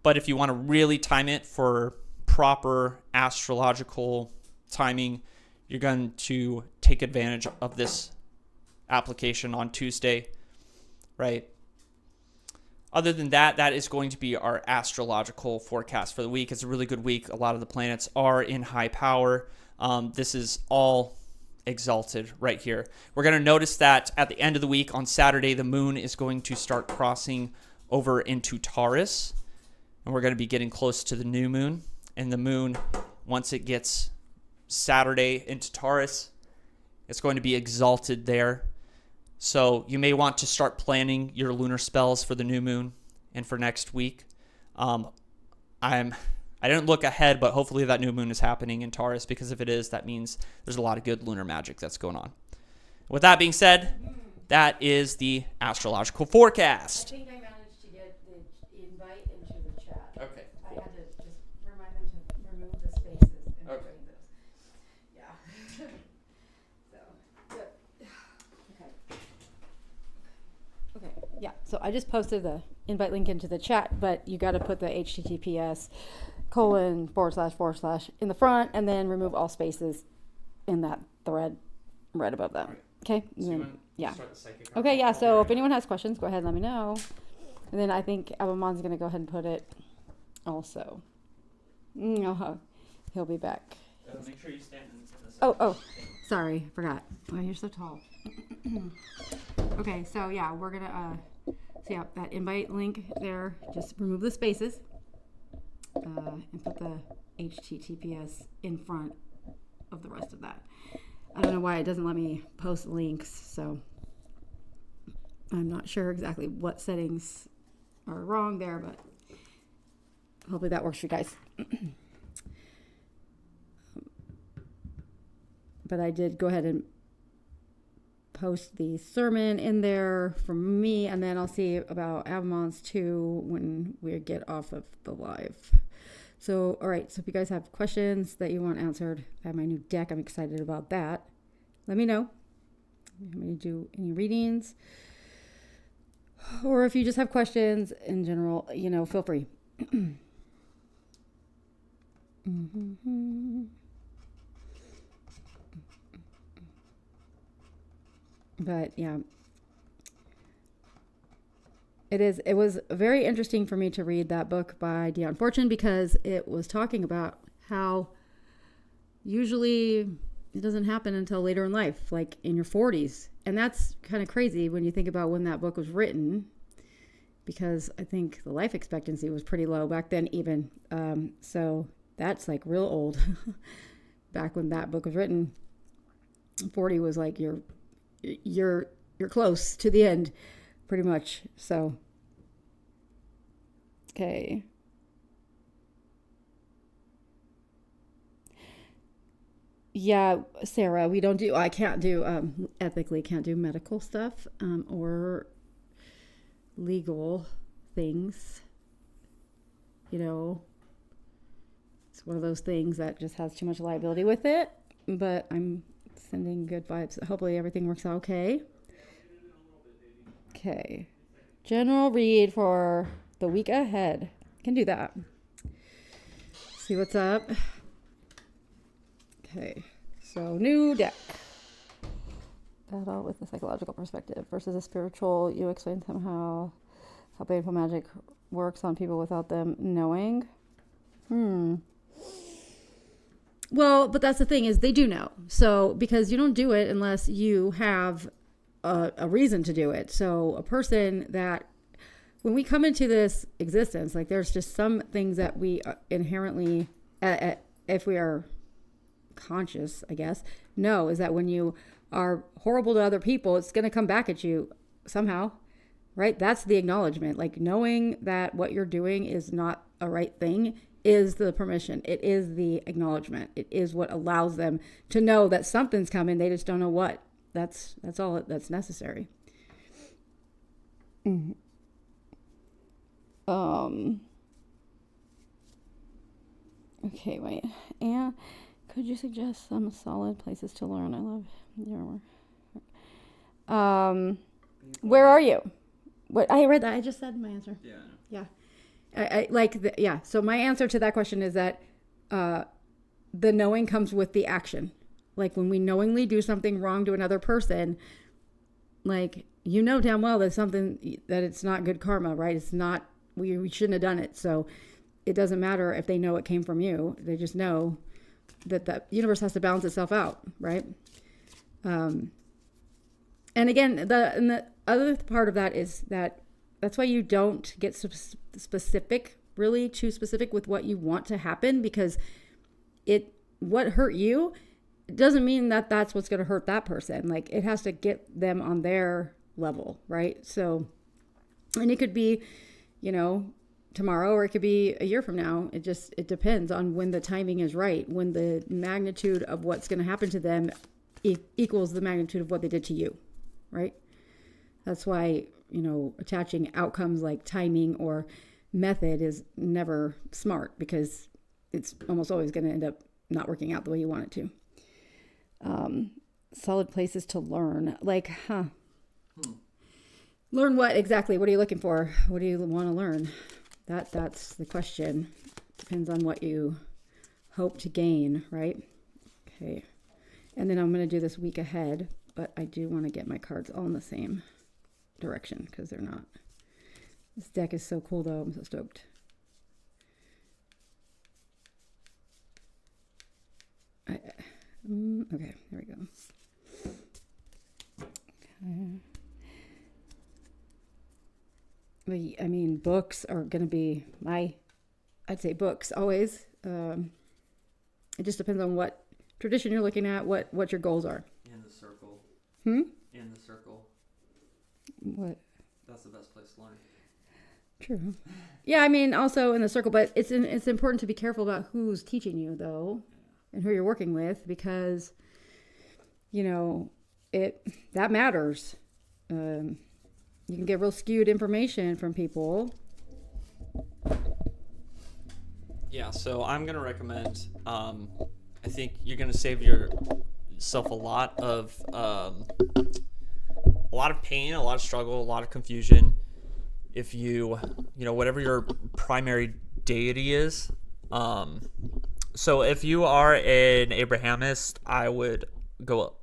But if you want to really time it for proper astrological timing, you're going to take advantage of this application on Tuesday, right? Other than that, that is going to be our astrological forecast for the week. It's a really good week. A lot of the planets are in high power. This is all exalted right here. We're going to notice that at the end of the week on Saturday, the moon is going to start crossing over into Taurus. And we're going to be getting close to the new moon. And the moon, once it gets Saturday into Taurus, it's going to be exalted there. So you may want to start planning your lunar spells for the new moon and for next week. I didn't look ahead, but hopefully that new moon is happening in Taurus, because if it is, that means there's a lot of good lunar magic that's going on. With that being said, that is the astrological forecast. I think I managed to get the invite into the chat. Okay. I had to just remind them to remove the spaces in between those. Yeah. So, good. Okay. Yeah. So I just posted the invite link into the chat, but you got to put the https:// in the front, and then remove all spaces in that thread right above that. Okay. Yeah. Okay. Yeah. So if anyone has questions, go ahead and let me know. And then I think Abammon's going to go ahead and put it also. He'll be back. Make sure you stand in the Oh, sorry. Forgot. Oh, you're so tall. Okay. So yeah, we're going to, that invite link there, just remove the spaces and put the HTTPS in front of the rest of that. I don't know why it doesn't let me post links, so I'm not sure exactly what settings are wrong there, but hopefully that works for you guys. But I did go ahead and post the sermon in there from me, and then I'll see about Abammon's too when we get off of the live. So, all right. So if you guys have questions that you want answered, I have my new deck. I'm excited about that. Let me know. I'm going to do any readings. Or if you just have questions in general, feel free. But yeah, it was very interesting for me to read that book by Dion Fortune, because it was talking about how usually it doesn't happen until later in life, like in your 40s. And that's kind of crazy when you think about when that book was written, because I think the life expectancy was pretty low back then even. So that's like real old. Back when that book was written, 40 was like you're close to the end, pretty much. So, okay. Yeah, Sarah, I can't do, ethically can't do medical stuff, or legal things. It's one of those things that just has too much liability with it, but I'm sending good vibes. Hopefully everything works out okay. Okay. General read for the week ahead. Can do that. See what's up. Okay. So new deck. Battle with the psychological perspective versus a spiritual. You explain somehow how painful magic works on people without them knowing. Well, but that's the thing, is they do know. So, because you don't do it unless you have a reason to do it. So a person that, when we come into this existence, like there's just some things that we inherently, if we are conscious, I guess, know, is that when you are horrible to other people, it's going to come back at you somehow, right? That's the acknowledgement. Like knowing that what you're doing is not a right thing is the permission. It is the acknowledgement. It is what allows them to know that something's coming. They just don't know what. That's all that's necessary. Mm-hmm. Okay, wait. And could you suggest some solid places to learn? I love your work. Where are you? What I read that. I just said my answer. Yeah. Yeah. I like yeah. So my answer to that question is that the knowing comes with the action. Like when we knowingly do something wrong to another person, like damn well that it's not good karma, right? It's not, we shouldn't have done it. So it doesn't matter if they know it came from you. They just know that the universe has to balance itself out, right? And again, the other part of that is that's why you don't get specific, really too specific with what you want to happen, because what hurt you, it doesn't mean that that's what's going to hurt that person. Like it has to get them on their level, right? So, and it could be, tomorrow, or it could be a year from now. It depends on when the timing is right, when the magnitude of what's going to happen to them equals the magnitude of what they did to you, right? That's why, attaching outcomes like timing or method is never smart, because it's almost always going to end up not working out the way you want it to. Solid places to learn. Like, Learn what exactly? What are you looking for? What do you want to learn? That's the question. Depends on what you hope to gain, right? Okay. And then I'm going to do this week ahead, but I do want to get my cards all in the same direction because they're not. This deck is so cool though. I'm so stoked. Okay, there we go. Okay. I mean, books are going to be I'd say books always. It just depends on what tradition you're looking at, what your goals are. In the circle. In the circle. What? That's the best place to learn. True. Yeah, I mean, also in the circle, but it's important to be careful about who's teaching you, though, and who you're working with, because, that matters. You can get real skewed information from people. Yeah, so I'm gonna recommend. I think you're gonna save yourself a lot of pain, a lot of struggle, a lot of confusion. If whatever your primary deity is. So if you are an Abrahamist, I would go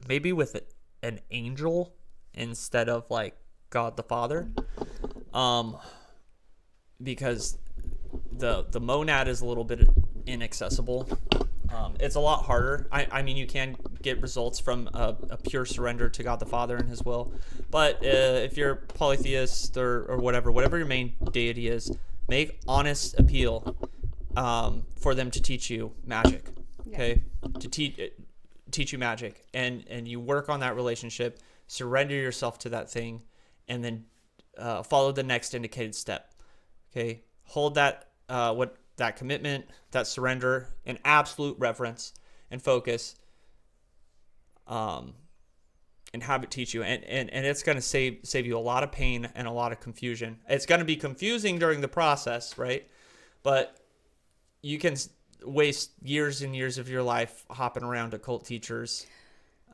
maybe with an angel instead of like God the Father, because the monad is a little bit inaccessible. It's a lot harder. I mean, you can get results from a pure surrender to God the Father and His will, but if you're polytheist or whatever your main deity is, make honest appeal for them to teach you magic. Okay, to teach you magic, and you work on that relationship, surrender yourself to that thing, and then follow the next indicated step. Okay, hold that that commitment, that surrender, in absolute reverence and focus, and have it teach you, and it's going to save you a lot of pain and a lot of confusion. It's going to be confusing during the process, right? But you can waste years and years of your life hopping around occult teachers.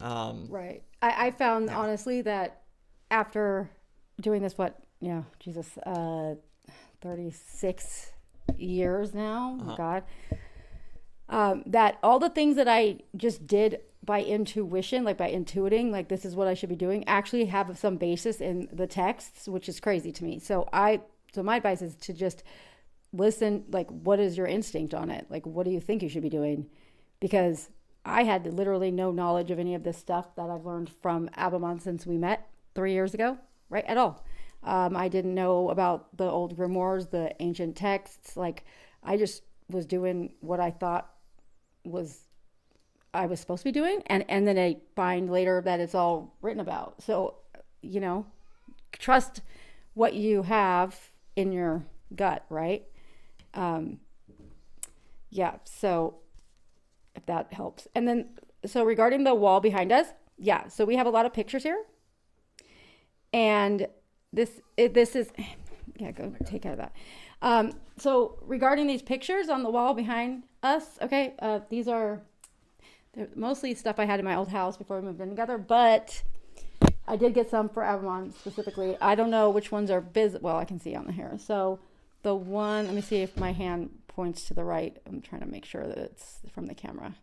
Right. I found honestly that after doing this, 36 years now, God, that all the things that I just did by intuition, like by intuiting, like this is what I should be doing, actually have some basis in the texts, which is crazy to me. So my advice is to just listen, like, what is your instinct on it? Like, what do you think you should be doing? Because I had literally no knowledge of any of this stuff that I've learned from Abammon since we met 3 years ago, right? At all. I didn't know about the old grimoires, the ancient texts. Like, I just was doing what I thought I was supposed to be doing. And then I find later that it's all written about. So, trust what you have in your gut, right? So if that helps. And then, so regarding the wall behind us, so we have a lot of pictures here. And this is, go take care of that. So regarding these pictures on the wall behind us, okay, they're mostly stuff I had in my old house before we moved in together, but I did get some for Abammon specifically. I don't know which ones are visible. Well, I can see on the hair. So the one, let me see if my hand points to the right. I'm trying to make sure that it's from the camera.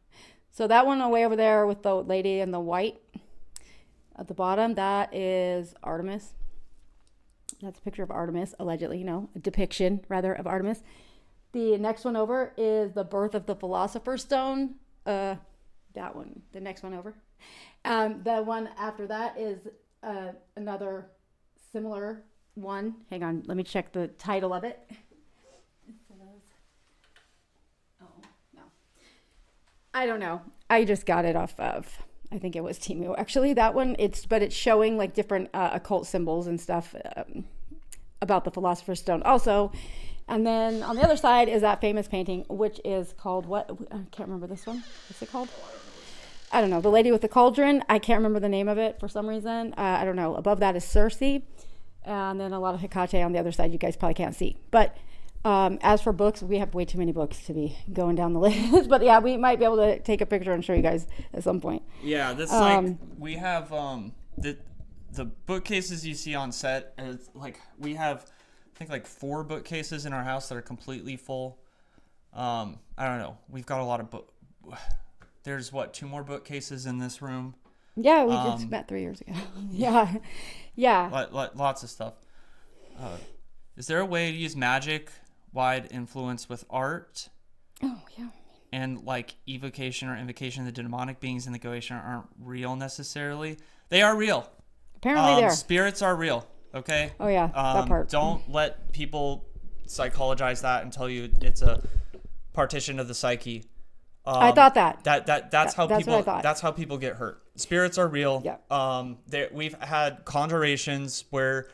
So that one way over there with the lady in the white at the bottom, that is Artemis. That's a picture of Artemis, allegedly, a depiction rather of Artemis. The next one over is the birth of the Philosopher's Stone. That one, the next one over. The one after that is another similar one. Hang on, let me check the title of it. I don't know. I just got it off of, I think it was Temu. Actually, that one, it's showing like different occult symbols and stuff about the Philosopher's Stone also. And then on the other side is that famous painting, which is called what? I can't remember this one. What's it called? I don't know. The Lady with the Cauldron. I can't remember the name of it for some reason. I don't know. Above that is Circe. And then a lot of Hecate on the other side you guys probably can't see. But as for books, we have way too many books to be going down the list. But yeah, we might be able to take a picture and show you guys at some point. Yeah, that's we have the bookcases you see on set. Is like we have, I think, like 4 bookcases in our house that are completely full. I don't know. We've got a lot of There's 2 more bookcases in this room. Yeah, we just met 3 years ago. Yeah. Lots of stuff. Is there a way to use magic wide influence with art? Oh, yeah. And like evocation or invocation, the demonic beings in the Goetia aren't real necessarily. They are real. Apparently they are. Spirits are real. Okay. Oh yeah, that part. Don't let people psychologize that and tell you it's a partition of the psyche. I thought that. That's how that's people. What I thought. That's how people get hurt. Spirits are real. Yeah. We've had conjurations where,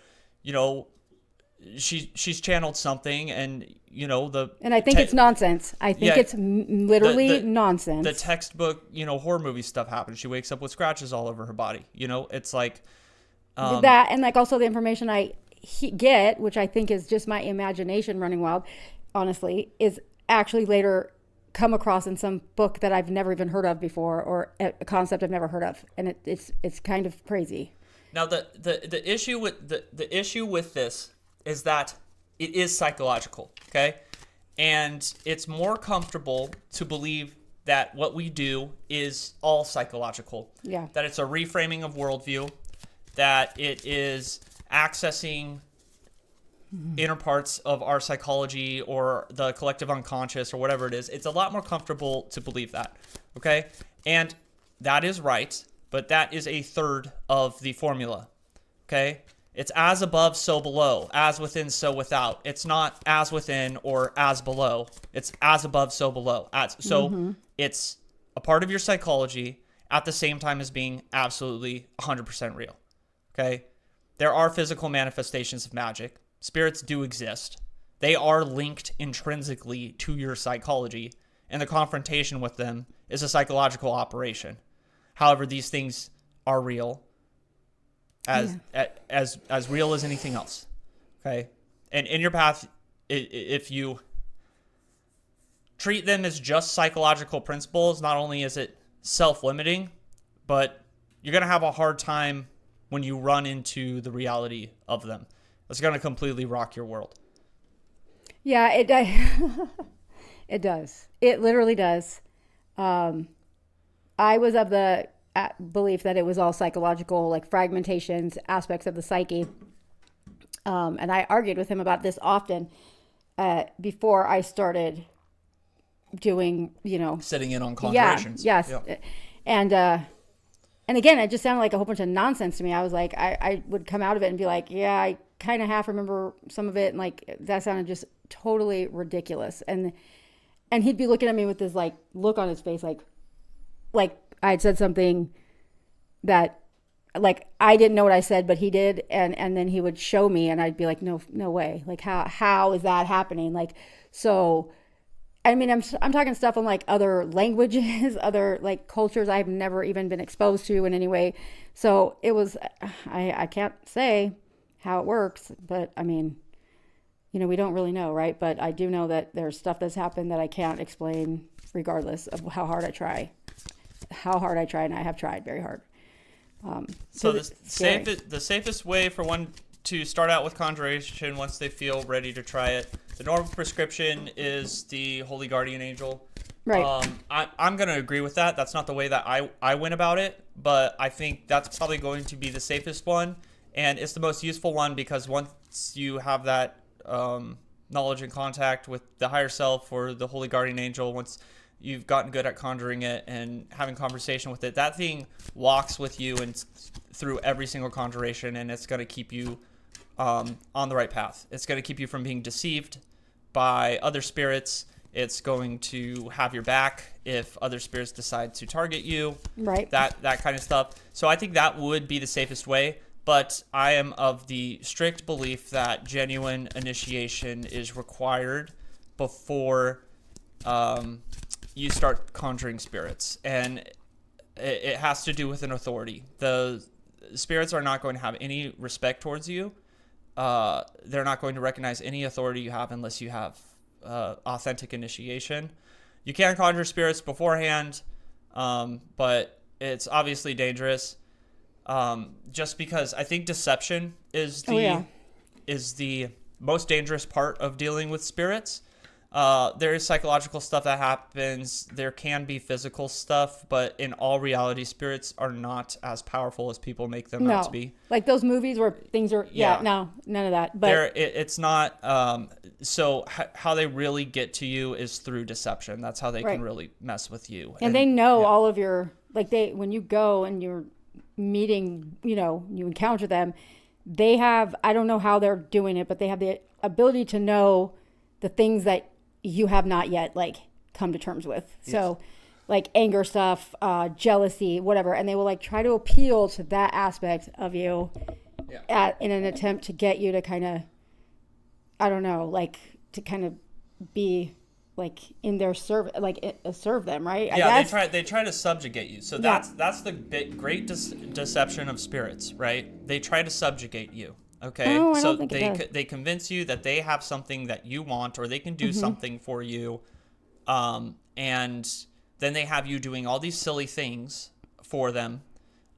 she's channeled something, and and I think it's nonsense. I think it's literally nonsense. The textbook, horror movie stuff happens. She wakes up with scratches all over her body. It's like that, and like also the information I get, which I think is just my imagination running wild, honestly, is actually later come across in some book that I've never even heard of before, or a concept I've never heard of, and it's kind of crazy. Now the issue with the issue with this is that it is psychological, okay? And it's more comfortable to believe that what we do is all psychological. Yeah. That it's a reframing of worldview, that it is accessing inner parts of our psychology or the collective unconscious or whatever it is. It's a lot more comfortable to believe that, okay? And that is right, but that is a third of the formula, okay? It's as above, so below, as within, so without. It's not as within or as below. It's as above, so below. It's a part of your psychology at the same time as being absolutely 100% real, okay? There are physical manifestations of magic. Spirits do exist. They are linked intrinsically to your psychology, and the confrontation with them is a psychological operation. However, these things are real, as real as anything else. Okay, and in your path, if you treat them as just psychological principles, not only is it self-limiting, but you're gonna have a hard time when you run into the reality of them. It's going to completely rock your world. Yeah, it does. It literally does. I was of the belief that it was all psychological, like fragmentations, aspects of the psyche. And I argued with him about this often before I started doing, sitting in on conjurations. Yes. Yeah. And again, it just sounded like a whole bunch of nonsense to me. I was like, I would come out of it and be like, yeah, I kind of half remember some of it. And like, that sounded just totally ridiculous. And he'd be looking at me with this like look on his face, like I had said something that like, I didn't know what I said, but he did. And then he would show me and I'd be like, no way. Like, how is that happening? Like, so, I mean, I'm talking stuff on like other languages, other like cultures I've never even been exposed to in any way. So it was, I can't say how it works, but I mean, we don't really know, right? But I do know that there's stuff that's happened that I can't explain regardless of how hard I try. And I have tried very hard. So the safest way for one to start out with conjuration once they feel ready to try it, the normal prescription is the Holy Guardian Angel. Right. I'm going to agree with that. That's not the way that I went about it, but I think that's probably going to be the safest one. And it's the most useful one because once you have that knowledge and contact with the higher self or the Holy Guardian Angel, once you've gotten good at conjuring it and having conversation with it, that thing walks with you and through every single conjuration, and it's going to keep you on the right path. It's going to keep you from being deceived by other spirits. It's going to have your back if other spirits decide to target you. Right. That kind of stuff. So I think that would be the safest way. But I am of the strict belief that genuine initiation is required before you start conjuring spirits. And it has to do with an authority. The spirits are not going to have any respect towards you. They're not going to recognize any authority you have unless you have authentic initiation. You can conjure spirits beforehand, but it's obviously dangerous. Just because I think deception is the most dangerous part of dealing with spirits. There is psychological stuff that happens. There can be physical stuff, but in all reality, spirits are not as powerful as people make them out to be. Like those movies where things are, no, none of that. But it's not. So how they really get to you is through deception. That's how they can really mess with you. And they know all of your, like when you go and you're meeting, you encounter them, they have, I don't know how they're doing it, but they have the ability to know the things that you have not yet like come to terms with. Yes. So like anger stuff, jealousy, whatever. And they will like try to appeal to that aspect of you in an attempt to get you to kind of I don't know, like to kind of be like in their serve them, right? I Yeah, guess. they try to subjugate you. So Yeah. that's the great deception of spirits, right? They try to subjugate you. Okay, Oh, I so don't think it does. they convince you that they have something that you want, or they can do Mm-hmm. something for you, and then they have you doing all these silly things for them,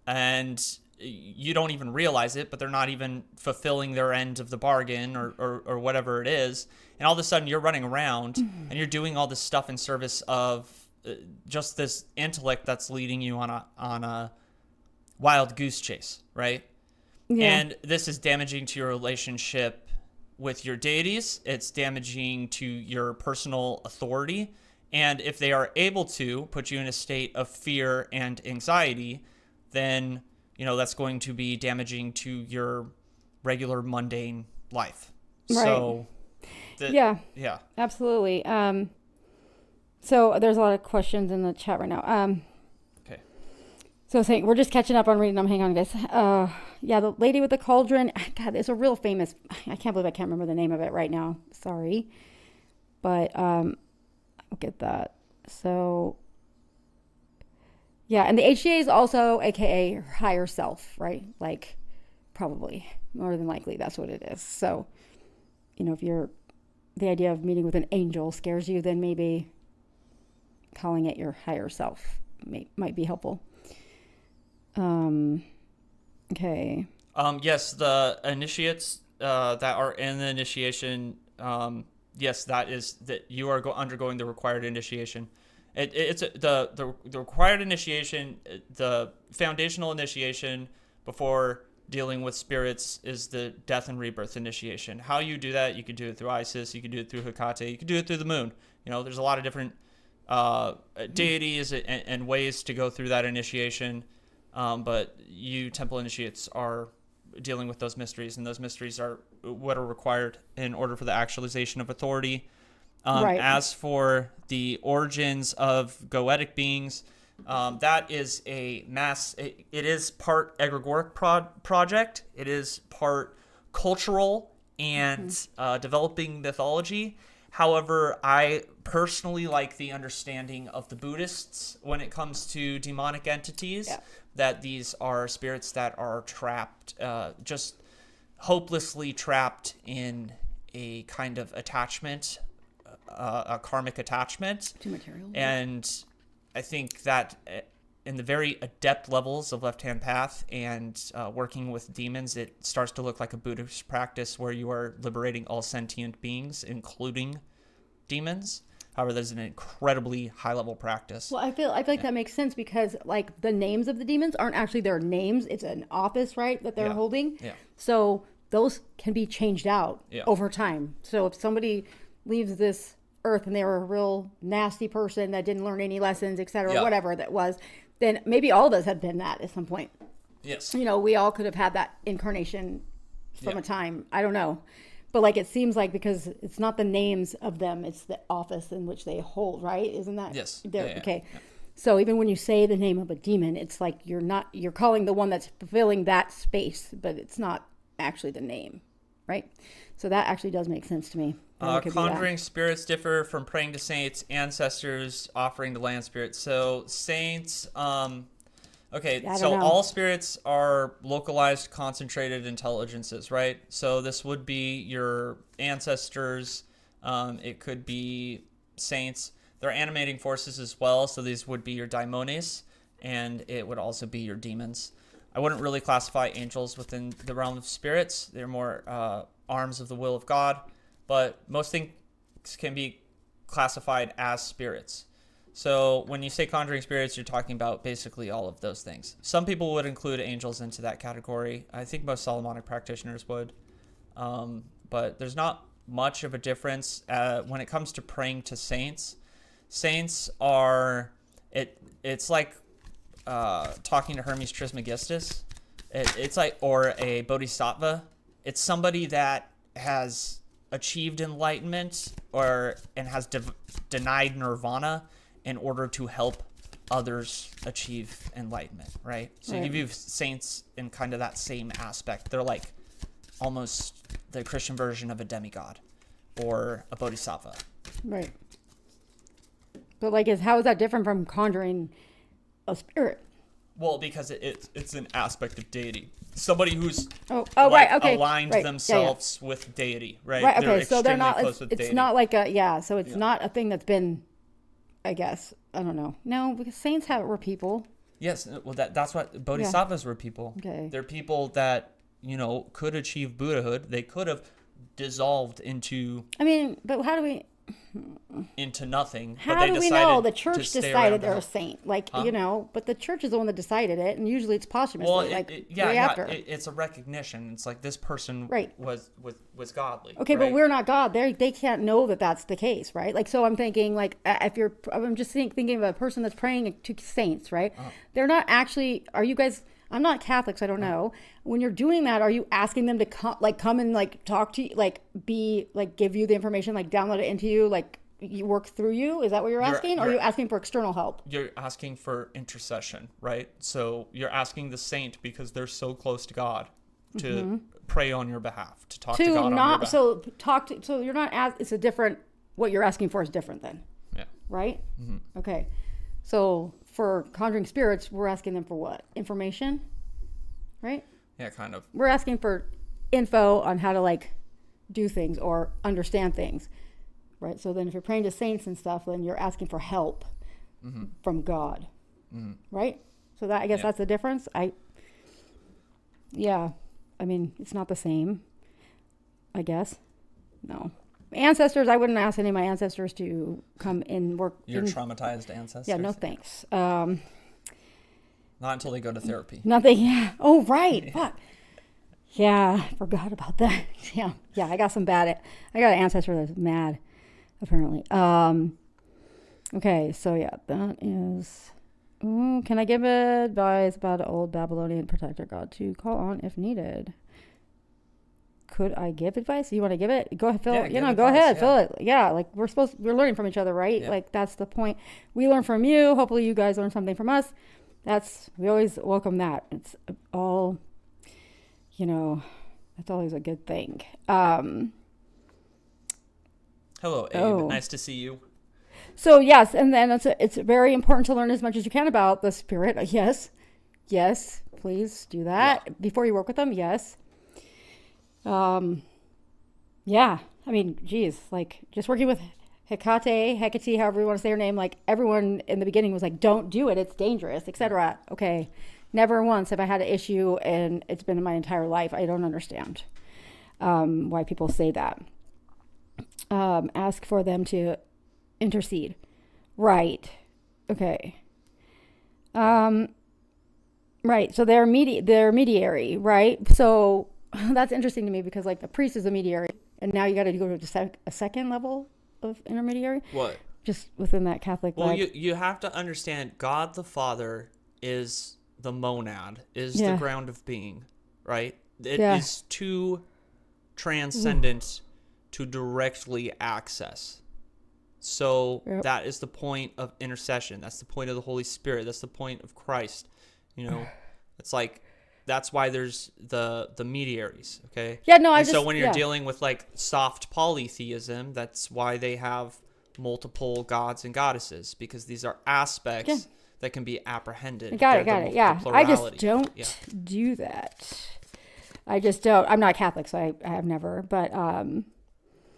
and you don't even realize it, but they're not even fulfilling their end of the bargain, or whatever it is, and all of a sudden you're running around and you're doing all this stuff in service of just this intellect that's leading you on a wild goose chase, right? Yeah. And this is damaging to your relationship with your deities. It's damaging to your personal authority. And if they are able to put you in a state of fear and anxiety, then, that's going to be damaging to your regular mundane life. Right. So, Yeah. Yeah. Absolutely. So there's a lot of questions in the chat right now. Okay. So saying we're just catching up on reading them. Hang on, guys. Yeah, the lady with the cauldron. God, it's a real famous. I can't believe I can't remember the name of it right now. Sorry, but I'll get that. So yeah, and the HGA is also AKA higher self, right? Like probably more than likely that's what it is. So if the idea of meeting with an angel scares you, then maybe calling it your higher self might be helpful. Okay. Yes, the initiates that are in the initiation. Yes, that you are undergoing the required initiation. It's the required initiation, the foundational initiation before dealing with spirits is the death and rebirth initiation. How you do that, you could do it through Isis, you could do it through Hecate, you could do it through the moon. There's a lot of different deities and ways to go through that initiation. But you temple initiates are dealing with those mysteries, and those mysteries are what are required in order for the actualization of authority. Right. As for the origins of goetic beings, that is a mass. It is part egregoric project. It is part cultural and developing mythology. However, I personally like the understanding of the Buddhists when it comes to demonic entities, that these are spirits that are trapped, just hopelessly trapped in a kind of attachment, a karmic attachment. To material. And I think that in the very adept levels of left-hand path and working with demons, it starts to look like a Buddhist practice where you are liberating all sentient beings, including demons. However, there's an incredibly high-level practice. Well, I feel like that makes sense because like the names of the demons aren't actually their names. It's an office, right, that they're holding. Yeah. So those can be changed out over time. So if somebody leaves this earth and they were a real nasty person that didn't learn any lessons, etc., whatever that was, then maybe all of us had been that at some point. Yes. We all could have had that incarnation from a time. I don't know. But like it seems like because it's not the names of them, it's the office in which they hold, right? Isn't that? Yes. Okay. Yeah. So even when you say the name of a demon, it's like you're calling the one that's fulfilling that space, but it's not actually the name, right? So that actually does make sense to me. Conjuring spirits differ from praying to saints, ancestors, offering to land spirits. So saints, all spirits are localized, concentrated intelligences, right? So this would be your ancestors. It could be saints. They're animating forces as well. So these would be your daimones, and it would also be your demons. I wouldn't really classify angels within the realm of spirits. They're more arms of the will of God. But most things can be classified as spirits. So when you say conjuring spirits, you're talking about basically all of those things. Some people would include angels into that category. I think most Solomonic practitioners would. But there's not much of a difference when it comes to praying to saints. Saints are, it's like talking to Hermes Trismegistus. It's like, or a bodhisattva. It's somebody that has achieved enlightenment and has denied nirvana in order to help others achieve enlightenment, right? So you view saints in kind of that same aspect. They're like almost the Christian version of a demigod, or a bodhisattva. Right. But like, how is that different from conjuring a spirit? Well, because it's an aspect of deity. Somebody who's right, okay, aligned right, themselves with deity, right? Right, okay, They're so they're not. close with It's deity. not like so it's not a thing that's been. I guess I don't know. No, because saints were people. Yes, well that's what bodhisattvas were people. Okay. They're people that could achieve Buddhahood. They could have dissolved into. I mean, but how do we? Into nothing. How but they do we decided know? The to church stay decided around they're the- a saint, like but the church is the one that decided it, and usually it's posthumously, way after. It's a recognition. It's like this person was godly. Okay, right? but we're not God. They can't know that that's the case, right? Like, so I'm thinking, like, I'm just thinking of a person that's praying to saints, right? They're not actually. Are you guys? I'm not Catholic, so I don't know. When you're doing that, are you asking them to come and like talk to you, like give you the information, like download it into you, like you work through you? Is that what you're asking? Or are you asking for external help? You're asking for intercession, right? So you're asking the saint because they're so close to God to pray on your behalf, to talk to God on your behalf. So you're not it's a different, what you're asking for is different then. Yeah. Right? Okay. So for conjuring spirits, we're asking them for what? Information? Right? Yeah, kind of. We're asking for info on how to like do things or understand things. Right? So then if you're praying to saints and stuff, then you're asking for help from God. Right? So that, I guess that's the difference. I mean, it's not the same, I guess. No. Ancestors, I wouldn't ask any of my ancestors to come and work. Your traumatized ancestors? Yeah, no thanks. Not until they go to therapy. Nothing, yeah. Oh, right. Fuck. Yeah, I forgot about that. Yeah, I got I got an ancestor that's mad, apparently. Okay, so yeah, that is... can I give advice about an old Babylonian protector god to call on if needed? Could I give advice? You want to give it? Go ahead, Phil. Go ahead, fill it. Yeah, like we're learning from each other, right? Yeah. Like that's the point. We learn from you. Hopefully you guys learn something from us. We always welcome that. It's all, that's always a good thing. Hello, Abe. Nice to see you. So yes, and then it's very important to learn as much as you can about the spirit. Yes, please do that before you work with them. Yes. Yeah, I mean, geez, like just working with Hecate, however you want to say her name, like everyone in the beginning was like, don't do it, it's dangerous, etc. Okay, never once have I had an issue, and it's been in my entire life. I don't understand why people say that. Ask for them to intercede. Right. Okay. Right, so they're mediary, right? So that's interesting to me because like the priest is a mediary, and now you got to go to a second level of intermediary. What? Just within that Catholic. Well, you have to understand, God the Father is the monad, is the ground of being, right? It is too transcendent to directly access. So that is the point of intercession. That's the point of the Holy Spirit. That's the point of Christ. It's like. That's why there's the mediaries, okay? Yeah, no, so when you're dealing with like soft polytheism, that's why they have multiple gods and goddesses, because these are aspects that can be apprehended. Got it. Yeah, I just don't do that. I just don't. I'm not Catholic, so I have never. But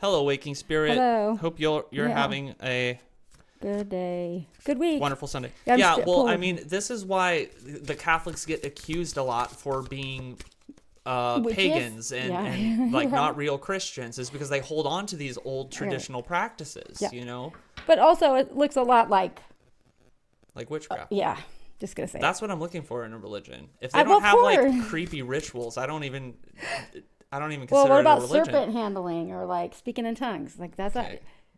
hello, waking spirit. Hello. Hope you're having a good day, good week, wonderful Sunday. Well, I mean, this is why the Catholics get accused a lot for being pagans and like not real Christians, is because they hold on to these old traditional practices. But also, it looks a lot like witchcraft. Just gonna say that's what I'm looking for in a religion. If they don't have like creepy rituals, I don't even consider it a religion. Well, what about serpent handling or like speaking in tongues? Like that's not.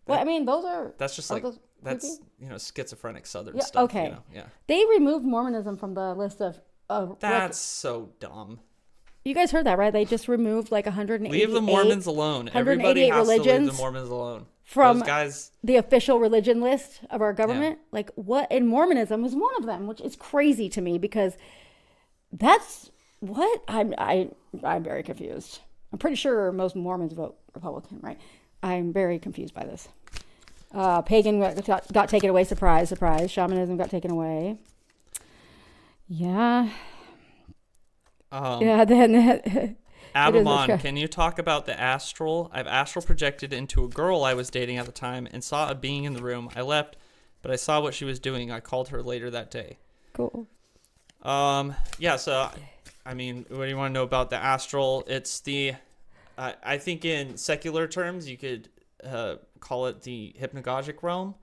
Well, I mean, those are. That's just like that's schizophrenic Southern stuff. Okay. They removed Mormonism from the list of. That's so dumb. You guys heard that, right? They just removed like 188. Leave the Mormons alone. Everybody has to leave the Mormons alone. From those guys, the official religion list of our government. Like what? And Mormonism is one of them, which is crazy to me because that's what I'm very confused. I'm pretty sure most Mormons vote Republican, right? I'm very confused by this. Pagan got taken away. Surprise, surprise. Shamanism got taken away. Yeah. Yeah, then... Abammon, can you talk about the astral? I've astral projected into a girl I was dating at the time and saw a being in the room. I left, but I saw what she was doing. I called her later that day. Cool. Yeah, so, I mean, what do you want to know about the astral? It's the, I think in secular terms, you could call it the hypnagogic realm.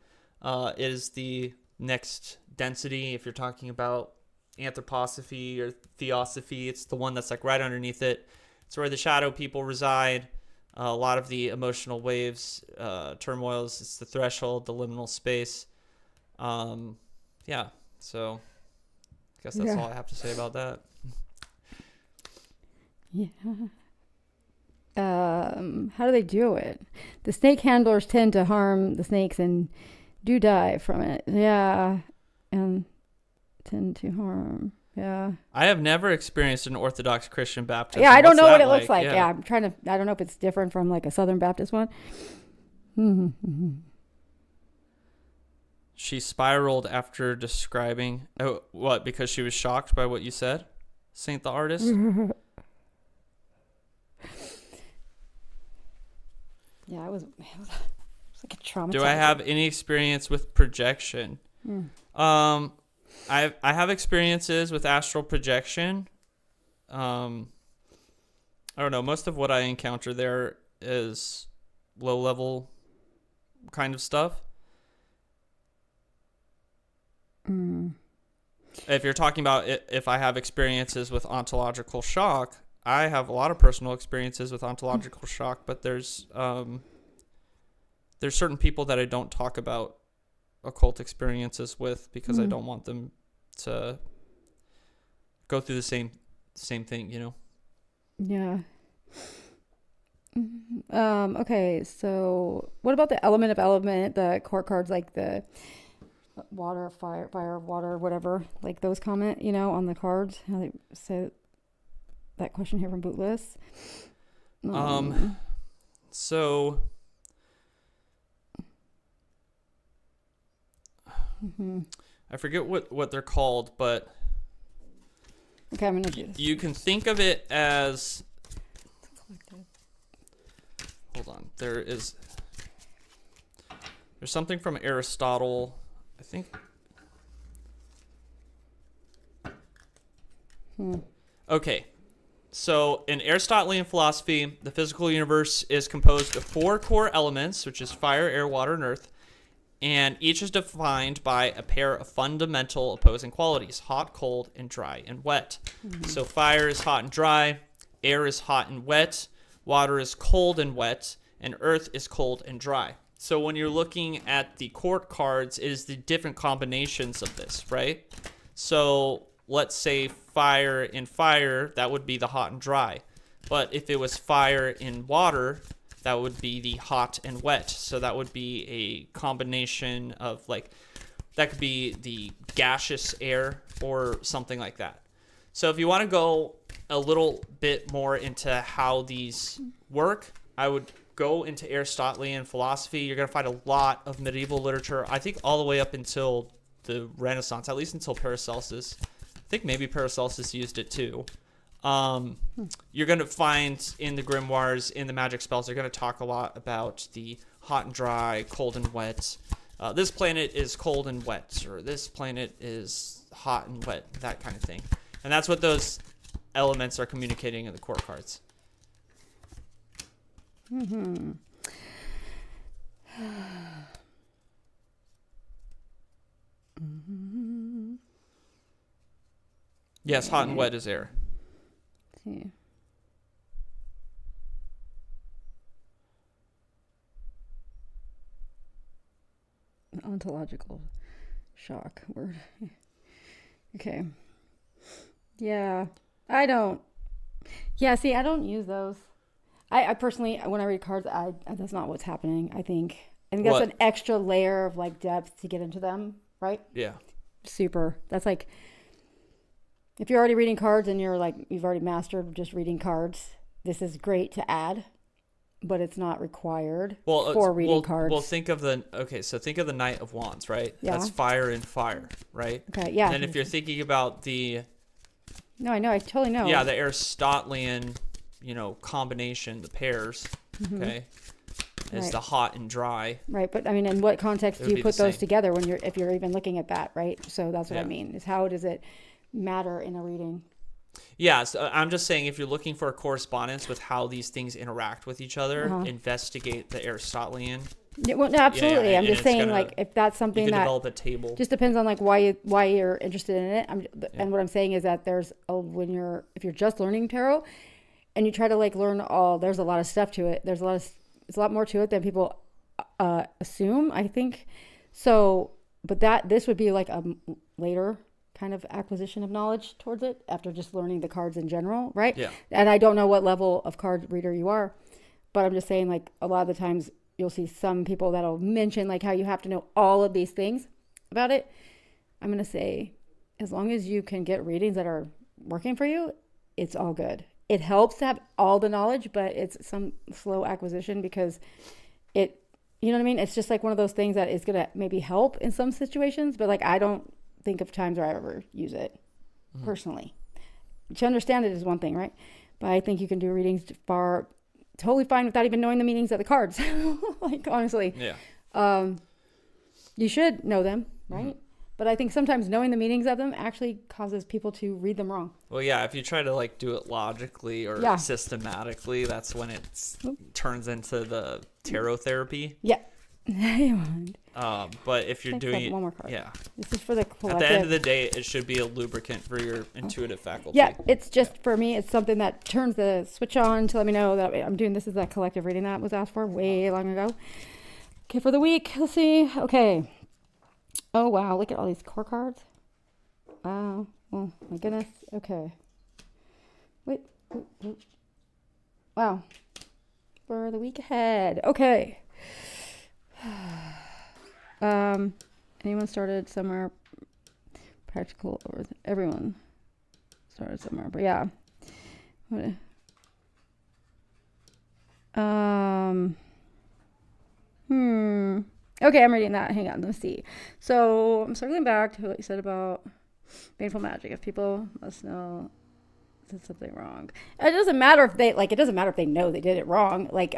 It is the next density if you're talking about anthroposophy or theosophy. It's the one that's like right underneath it. It's where the shadow people reside. A lot of the emotional waves, turmoils. It's the threshold, the liminal space. Yeah, so I guess that's all I have to say about that. Yeah. How do they do it? The snake handlers tend to harm the snakes and do die from it. Yeah, and tend to harm. Yeah. I have never experienced an Orthodox Christian baptism. Yeah, I don't What's know what that it looks like. Yeah, I'm trying to. I don't know if it's different from like a Southern Baptist one. She spiraled after describing. Oh, what? Because she was shocked by what you said, Saint the artist. Yeah, it was like a trauma. Do I have any experience with projection? I have experiences with astral projection. I don't know. Most of what I encounter there is low level kind of stuff. If you're talking about if I have experiences with ontological shock, I have a lot of personal experiences with ontological shock, but there's certain people that I don't talk about occult experiences with because I don't want them to go through the same thing, you know? Yeah. Okay, so what about the element of element, the court cards, like the water, fire, water, whatever, like those comment, you know, on the cards? How they say that question here from Bootless. So I forget what they're called, but okay, I'm gonna do this. You can think of it as, hold on, there's something from Aristotle, I think. Okay, so in Aristotelian philosophy, the physical universe is composed of 4 core elements, which is fire, air, water, and earth. And each is defined by a pair of fundamental opposing qualities: hot, cold, and dry and wet. So fire is hot and dry, air is hot and wet, water is cold and wet, and earth is cold and dry. So when you're looking at the court cards, it is the different combinations of this, right? So let's say fire in fire, that would be the hot and dry. But if it was fire in water, that would be the hot and wet. So that would be a combination of like, that could be the gaseous air or something like that. So if you want to go a little bit more into how these work, I would go into Aristotelian philosophy. You're going to find a lot of medieval literature, I think all the way up until the Renaissance, at least until Paracelsus. I think maybe Paracelsus used it too. You're going to find in the grimoires, in the magic spells, they're going to talk a lot about the hot and dry, cold and wet. This planet is cold and wet, or this planet is hot and wet, that kind of thing. And that's what those elements are communicating in the court cards. Yes, hot and wet is air. Ontological shock word. Okay. Yeah. I don't use those. I personally, when I read cards, that's not what's happening. I think that's an extra layer of like depth to get into them, right? Yeah. Super. That's like, if you're already reading cards and you're like, you've already mastered just reading cards, this is great to add. but it's not required Well, for reading cards. Well, think of the Knight of Wands, right? Yeah. That's fire and fire, right? Okay, yeah. And if you're thinking about the No, I know. I totally know. the Aristotelian, combination, the pairs, okay, is Right. the hot and dry. Right, but I mean, in what context It do would you be put the those same. together if you're even looking at that, right? So that's what I Yeah. mean, is how does it matter in a reading? Yeah, so I'm just saying if you're looking for a correspondence with how these things interact with each other, Uh-huh. investigate the Aristotelian. Yeah, well, no, absolutely. and I'm just it's saying, gonna- like, if that's You something can that develop a table. just depends on like why you're interested in it. And what I'm saying is that if you're just learning tarot, and you try to like learn there's a lot of stuff to it. It's a lot more to it than people assume, I think. So, but this would be like a later kind of acquisition of knowledge towards it after just learning the cards in general, right? Yeah. And I don't know what level of card reader you are, but I'm just saying, like, a lot of the times you'll see some people that'll mention like how you have to know all of these things about it. I'm going to say, as long as you can get readings that are working for you, it's all good. It helps to have all the knowledge, but it's some slow acquisition because you know what I mean? It's just like one of those things that is going to maybe help in some situations, but like I don't think of times where I ever use it personally. To understand it is one thing, right? But I think you can do readings totally fine without even knowing the meanings of the cards. Like, honestly. Yeah. You should know them, right? But I think sometimes knowing the meanings of them actually causes people to read them wrong. Well, yeah, if you try to like do it logically or systematically, that's when it turns into the tarot therapy. Yeah. But if you're doing it, one more card. yeah. This is for the collective. At the end of the day, it should be a lubricant for your intuitive faculty. Yeah, it's just for me, it's something that turns the switch on to let me know that I'm doing this is that collective reading that was asked for way long ago. Okay, for the week, let's see. Okay. Oh, wow. Look at all these core cards. Wow. Oh, my goodness. Okay. Wait. Wow. For the week ahead. Okay. Anyone started somewhere practical or everyone started somewhere, but yeah. Okay, I'm reading that. Hang on, let's see. So I'm circling back to what you said about baneful magic. If people must know did something wrong, it doesn't matter if they know they did it wrong, like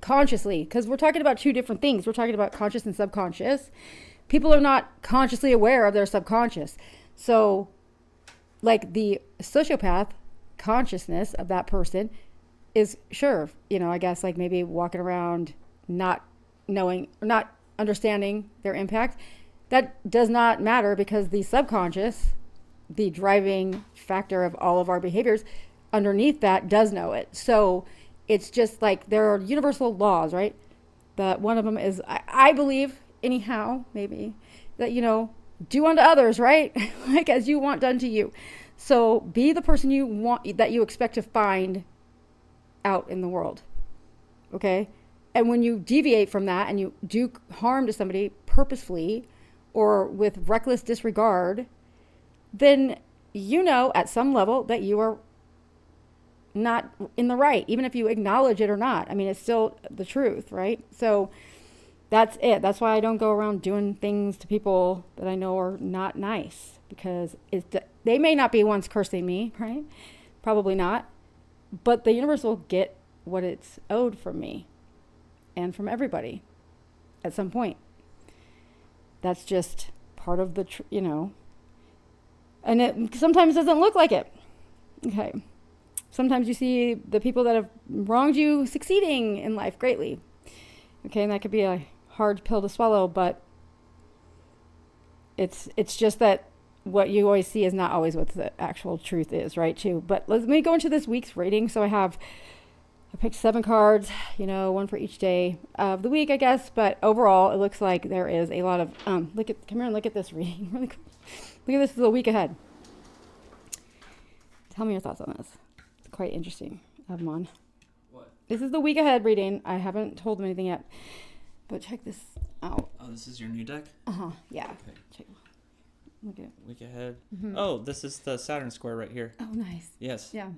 consciously, because we're talking about two different things. We're talking about conscious and subconscious. People are not consciously aware of their subconscious. So, like the sociopath consciousness of that person is sure, I guess like maybe walking around not knowing, not understanding their impact. That does not matter because the subconscious, the driving factor of all of our behaviors underneath that does know it. So it's just like there are universal laws, right? That one of them is, I believe anyhow, maybe that, do unto others, right? Like as you want done to you. So be the person you want, that you expect to find out in the world. Okay. And when you deviate from that and you do harm to somebody purposefully or with reckless disregard, then at some level that you are not in the right, even if you acknowledge it or not. I mean, it's still the truth, right? So that's it. That's why I don't go around doing things to people that I know are not nice, because they may not be ones cursing me, right? Probably not. But the universe will get what it's owed from me and from everybody at some point. That's just part of the, and it sometimes doesn't look like it. Okay. Sometimes you see the people that have wronged you succeeding in life greatly. Okay, and that could be a hard pill to swallow, but it's just that what you always see is not always what the actual truth is, right, too. But let me go into this week's rating. So I picked 7 cards, one for each day of the week, I guess. But overall, it looks like there is a lot of, come here and look at this reading. Look at this, the week ahead. Tell me your thoughts on this. It's quite interesting, Abammon. What? This is the week ahead reading. I haven't told them anything yet, but check this out. Oh, this is your new deck? Yeah. Okay. Check. Look at it. Week ahead. Mm-hmm. Oh, this is the Saturn square right here. Oh, nice. Yes. Yeah.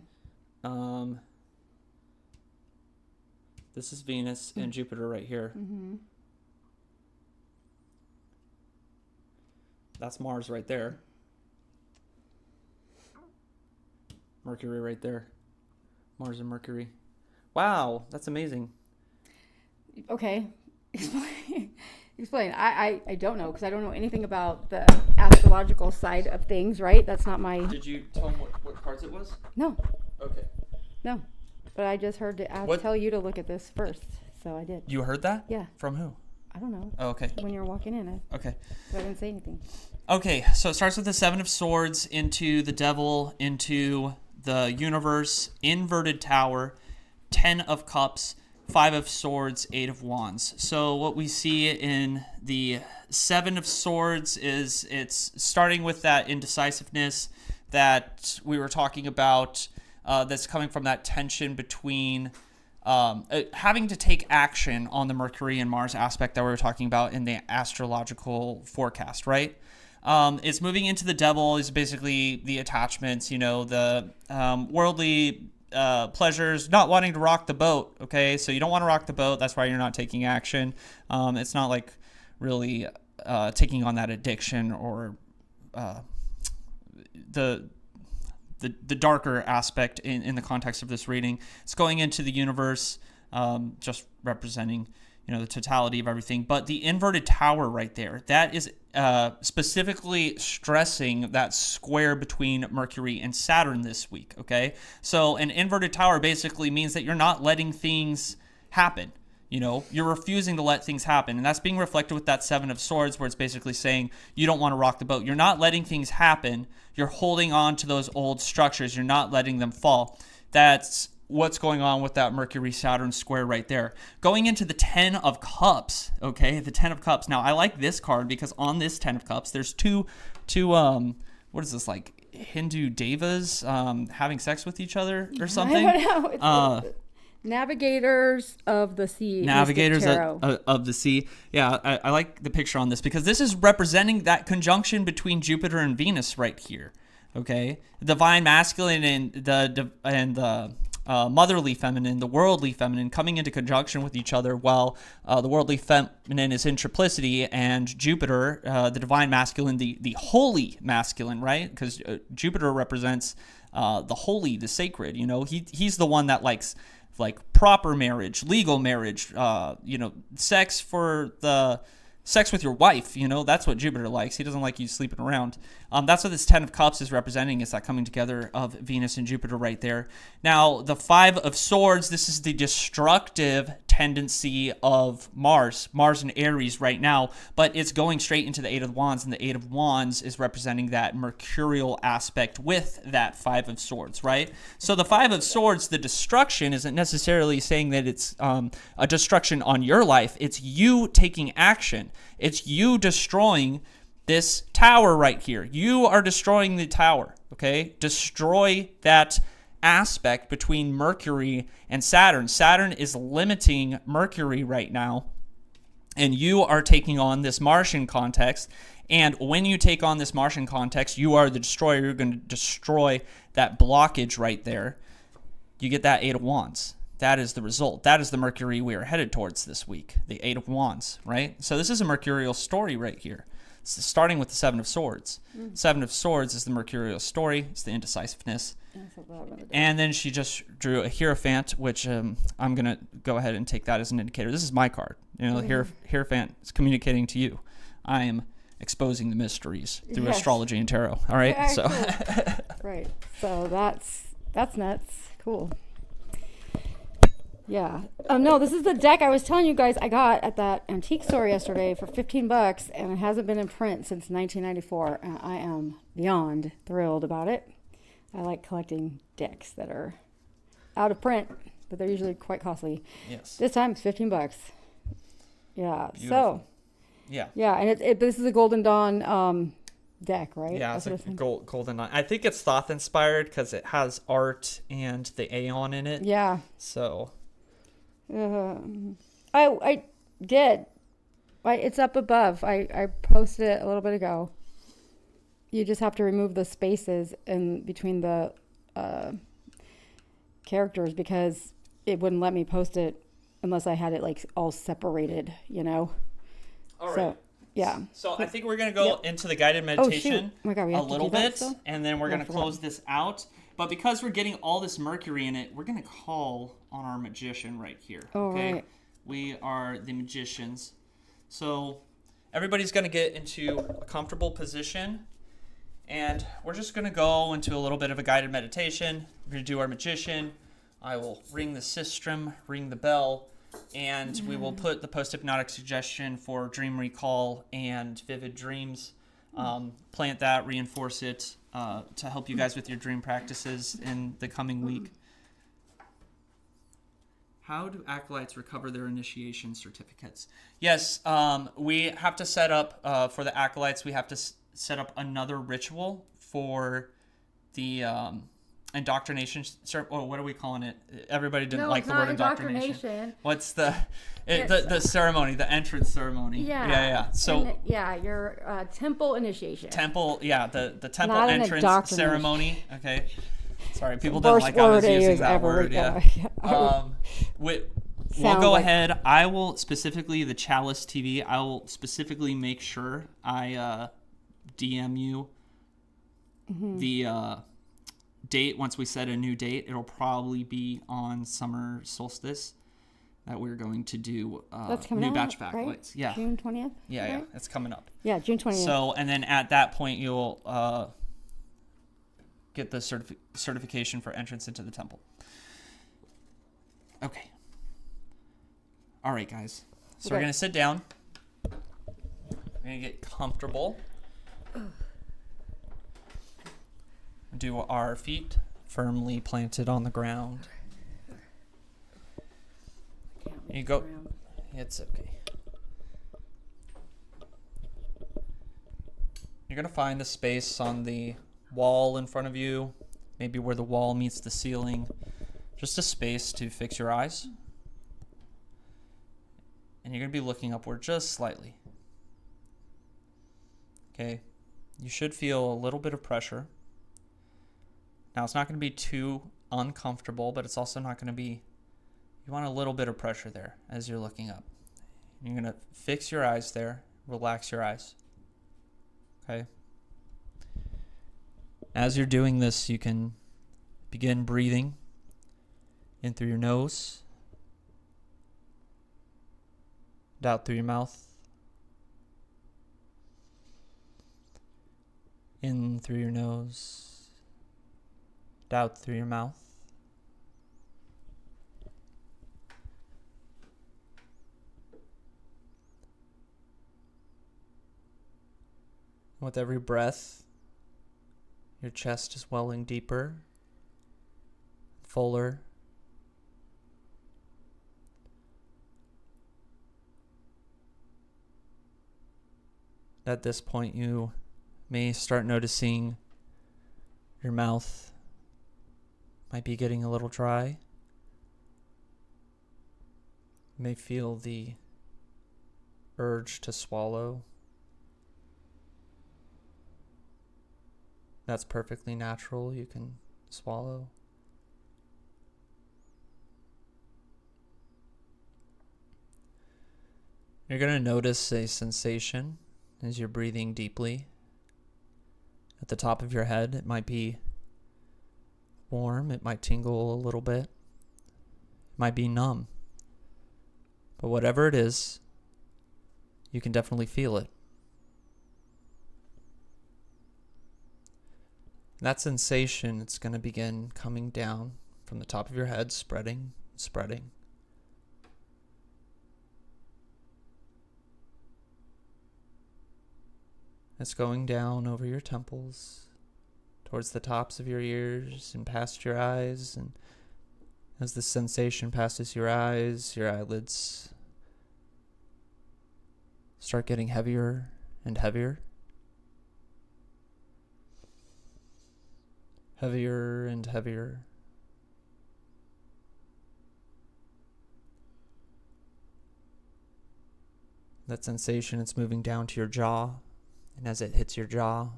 This is Venus and Jupiter right here. Mm-hmm. That's Mars right there. Mercury right there. Mars and Mercury. Wow, that's amazing. Okay. Explain. I don't know, because I don't know anything about the astrological side of things, right? That's not my... Did you tell them what cards it was? No. Okay. No. But I just heard to tell you to look at this first, so I did. You heard that? Yeah. From who? I don't know. Oh, okay. When you were walking in, Okay. I didn't say anything. Okay, so it starts with the Seven of Swords into the Devil, into the Universe, Inverted Tower, 10 of Cups, 5 of Swords, 8 of Wands. So what we see in the Seven of Swords is it's starting with that indecisiveness that we were talking about, that's coming from that tension between having to take action on the Mercury and Mars aspect that we were talking about in the astrological forecast, right? It's moving into the Devil is basically the attachments, the worldly pleasures, not wanting to rock the boat. Okay, so you don't want to rock the boat. That's why you're not taking action. It's not like really taking on that addiction or the darker aspect in the context of this reading. It's going into the universe, just representing the totality of everything. But the inverted tower right there, that is specifically stressing that square between Mercury and Saturn this week, okay? So an inverted tower basically means that you're not letting things happen. You're refusing to let things happen. And that's being reflected with that Seven of Swords, where it's basically saying you don't want to rock the boat. You're not letting things happen. You're holding on to those old structures. You're not letting them fall. That's what's going on with that Mercury-Saturn square right there. Going into the 10 of Cups, okay? The 10 of Cups. Now, I like this card because on this 10 of Cups, there's two what is this, like Hindu devas having sex with each other or something? I don't know. Navigators of the Sea. Navigators of the Sea. Yeah, I like the picture on this because this is representing that conjunction between Jupiter and Venus right here. Okay, the divine masculine and the motherly feminine, the worldly feminine, coming into conjunction with each other, while the worldly feminine is in triplicity, and Jupiter, the divine masculine, the holy masculine, right? Because Jupiter represents the holy, the sacred. He's the one that likes like proper marriage, legal marriage, sex with your wife, that's what Jupiter likes. He doesn't like you sleeping around. That's what this 10 of Cups is representing, is that coming together of Venus and Jupiter right there. Now, the 5 of Swords, this is the destructive tendency of Mars and Aries right now, but it's going straight into the 8 of Wands, and the 8 of Wands is representing that mercurial aspect with that 5 of Swords, right? So the 5 of Swords, the destruction, isn't necessarily saying that it's a destruction on your life. It's you taking action. It's you destroying this tower right here. You are destroying the tower, okay? Destroy that aspect between Mercury and Saturn. Saturn is limiting Mercury right now, and you are taking on this Martian context. And when you take on this Martian context, you are the destroyer. You're going to destroy that blockage right there. You get that 8 of Wands. That is the result. That is the Mercury we are headed towards this week, the 8 of Wands, right? So this is a mercurial story right here. It's starting with the 7 of Swords. 7 of Swords is the mercurial story. It's the indecisiveness. And then she just drew a Hierophant, which I'm going to go ahead and take that as an indicator. This is my card. Hierophant is communicating to you. I am exposing the mysteries through astrology and tarot. All right? Yeah, so cool. Right. So that's nuts. Cool. Yeah. No, this is the deck I was telling you guys I got at that antique store yesterday for $15, and it hasn't been in print since 1994. And I am beyond thrilled about it. I like collecting decks that are out of print, but they're usually quite costly. yes. This time it's $15. Yeah. Beautiful. So. Yeah. Yeah, and this is a Golden Dawn deck, right? Yeah, it's like golden. I think it's Thoth inspired because it has art and the Aeon in it. Yeah. So. I did. It's up above. I posted it a little bit ago. You just have to remove the spaces in between the characters because it wouldn't let me post it unless I had it like all separated, you know. All right. So yeah. So I think we're going to go into the guided meditation Oh my God, we have a to little do that bit, still? and then we're Yeah, I going to forgot. close this out. But because we're getting all this mercury in it, we're going to call on our magician right here. Oh, okay? right. We are the magicians. So everybody's going to get into a comfortable position, and we're just going to go into a little bit of a guided meditation. We're going to do our magician. I will ring the sistrum, ring the bell, and we will put the post-hypnotic suggestion for dream recall and vivid dreams. Plant that, reinforce it to help you guys with your dream practices in the coming week. How do acolytes recover their initiation certificates? Yes, we have to set up, for the acolytes, we have to set up another ritual for the indoctrination. What are we calling it? Everybody didn't like the word indoctrination. What's the ceremony, the entrance ceremony? Yeah. So your temple initiation. temple, the temple Not an entrance indoctrination. ceremony. Okay. Sorry, people didn't Worst like I was word using is that ever, word. yeah. We'll Sound go like- ahead. I will specifically, the Chalice TV, I will specifically make sure I DM you the date. Once we set a new date, it'll probably be on summer solstice that we're going to do That's coming new out, batch of right? acolytes. Yeah. June 20th. Yeah, right? it's coming up. Yeah, June 20th. So, and then at that point, you'll get the certification for entrance into the temple. Okay. All right, guys. So we're Okay. going to sit down. We're going to get comfortable. Do our feet firmly planted on the ground. You go. It's okay. You're going to find a space on the wall in front of you, maybe where the wall meets the ceiling. Just a space to fix your eyes. And you're going to be looking upward just slightly. Okay. You should feel a little bit of pressure. Now, it's not going to be too uncomfortable, but it's also not going to be... You want a little bit of pressure there as you're looking up. You're going to fix your eyes there. Relax your eyes. Okay? As you're doing this, you can begin breathing in through your nose, and out through your mouth, in through your nose, and out through your mouth. With every breath, your chest is welling deeper, fuller. At this point, you may start noticing your mouth might be getting a little dry. You may feel the urge to swallow. That's perfectly natural. You can swallow. You're going to notice a sensation as you're breathing deeply. At the top of your head, it might be warm. It might tingle a little bit. It might be numb. But whatever it is, you can definitely feel it. That sensation, it's going to begin coming down from the top of your head, spreading. It's going down over your temples, towards the tops of your ears and past your eyes. And as the sensation passes your eyes, your eyelids start getting heavier and heavier. Heavier and heavier. That sensation, it's moving down to your jaw. And as it hits your jaw,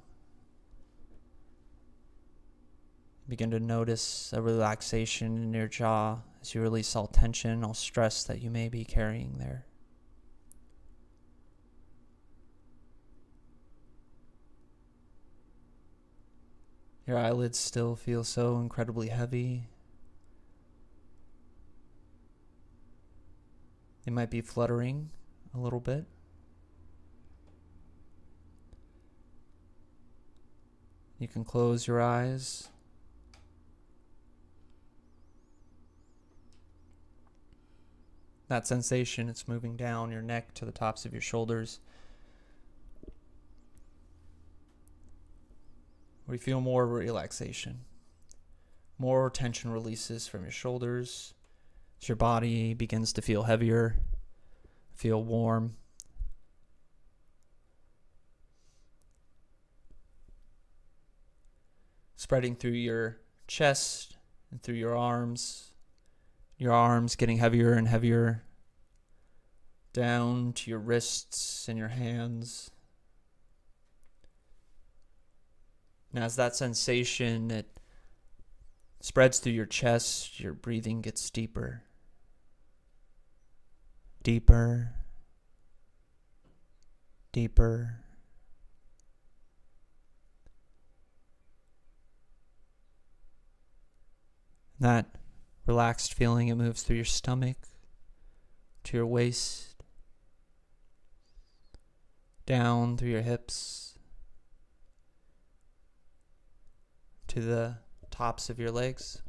begin to notice a relaxation in your jaw as you release all tension, all stress that you may be carrying there. Your eyelids still feel so incredibly heavy. They might be fluttering a little bit. You can close your eyes. That sensation, it's moving down your neck to the tops of your shoulders. We feel more relaxation, more tension releases from your shoulders as your body begins to feel heavier, feel warm. Spreading through your chest and through your arms getting heavier and heavier, down to your wrists and your hands. And as that sensation, it spreads through your chest, your breathing gets deeper, deeper, deeper. That relaxed feeling, it moves through your stomach, to your waist, down through your hips, to the tops of your legs.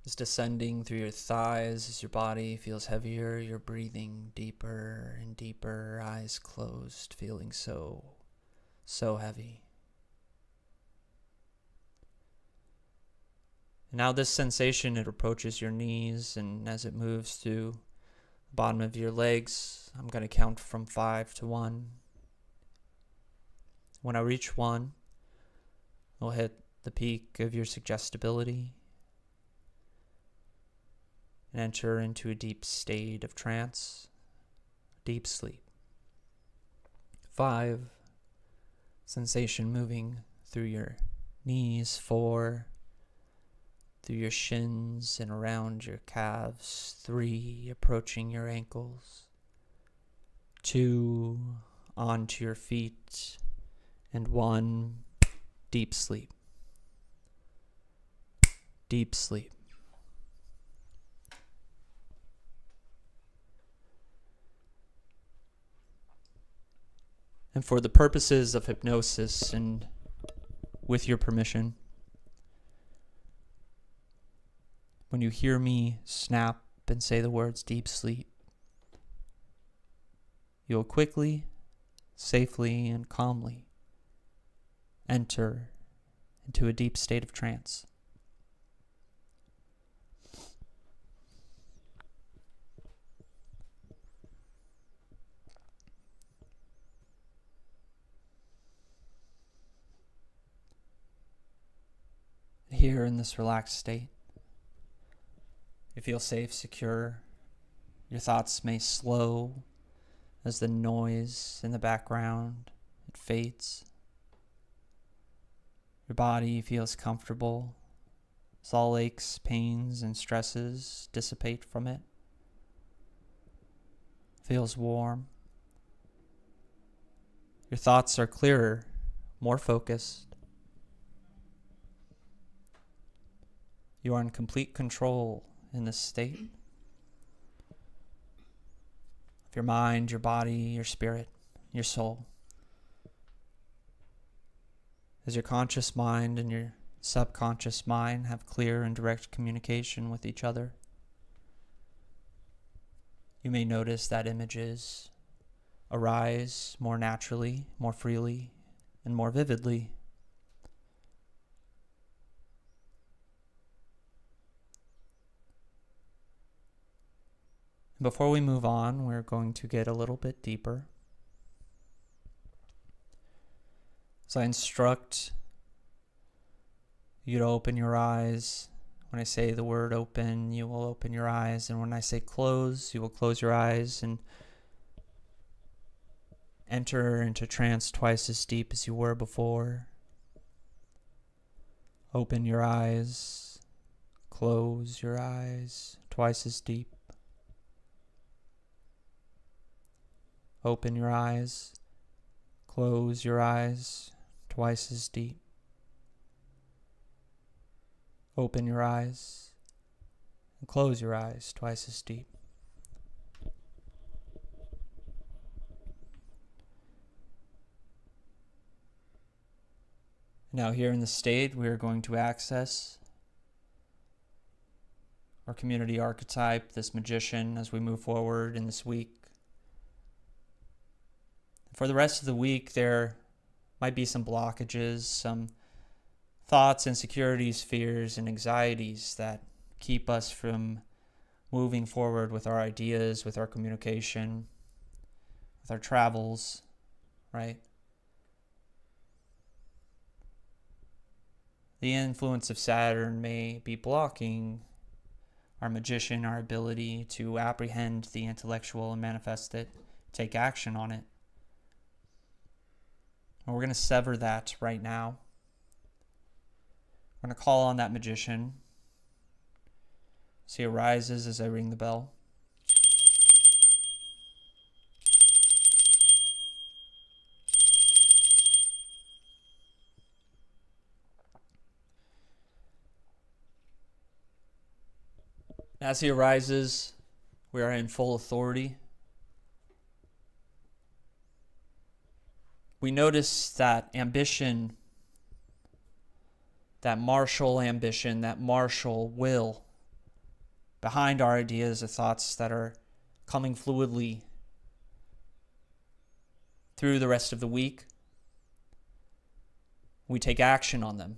It's descending through your thighs as your body feels heavier, you're breathing deeper and deeper, eyes closed, feeling so heavy. And now this sensation, it approaches your knees, and as it moves through the bottom of your legs, I'm going to count from 5 to 1. When I reach 1, we'll hit the peak of your suggestibility and enter into a deep state of trance, deep sleep. 5, sensation moving through your knees. 4, through your shins and around your calves. 3, approaching your ankles. 2, onto your feet. And 1, deep sleep. Deep sleep. And for the purposes of hypnosis and with your permission, when you hear me snap and say the words deep sleep, you'll quickly, safely, and calmly enter into a deep state of trance. Here in this relaxed state, you feel safe, secure. Your thoughts may slow as the noise in the background, it fades. Your body feels comfortable as all aches, pains, and stresses dissipate from it. Feels warm. Your thoughts are clearer, more focused. You are in complete control in this state of your mind, your body, your spirit, your soul. As your conscious mind and your subconscious mind have clear and direct communication with each other, you may notice that images arise more naturally, more freely, and more vividly. Before we move on, we're going to get a little bit deeper. So I instruct you to open your eyes. When I say the word open, you will open your eyes. And when I say close, you will close your eyes and enter into trance twice as deep as you were before. Open your eyes. Close your eyes twice as deep. Open your eyes. Close your eyes twice as deep. Open your eyes and close your eyes twice as deep. Now here in the state, we are going to access our community archetype, this magician, as we move forward in this week. For the rest of the week, there might be some blockages, some thoughts, insecurities, fears, and anxieties that keep us from moving forward with our ideas, with our communication, with our travels, right? The influence of Saturn may be blocking our magician, our ability to apprehend the intellectual and manifest it, take action on it. And we're going to sever that right now. We're going to call on that magician. See, it rises as I ring the bell. As he arises, we are in full authority. We notice that ambition, that martial ambition, that martial will behind our ideas or thoughts that are coming fluidly through the rest of the week. We take action on them,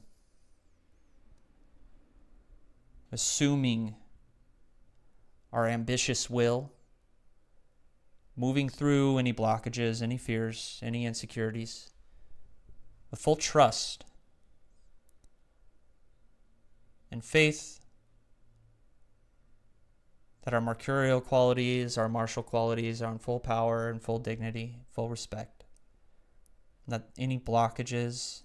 assuming our ambitious will, moving through any blockages, any fears, any insecurities, with full trust and faith that our mercurial qualities, our martial qualities are in full power and full dignity, full respect. And that any blockages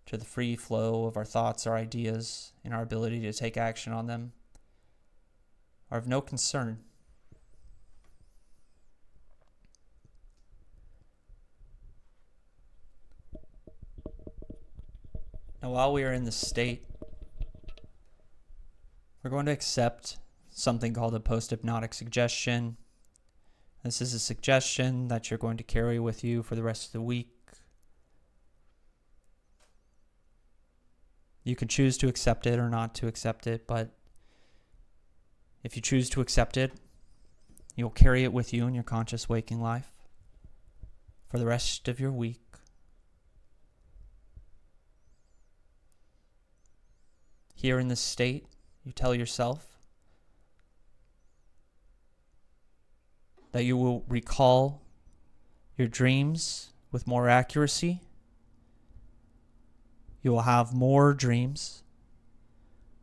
to the free flow of our thoughts, our ideas, and our ability to take action on them are of no concern. Now, while we are in this state, we're going to accept something called a post-hypnotic suggestion. This is a suggestion that you're going to carry with you for the rest of the week. You can choose to accept it or not to accept it, but if you choose to accept it, you'll carry it with you in your conscious waking life for the rest of your week. Here in this state, you tell yourself that you will recall your dreams with more accuracy. You will have more dreams.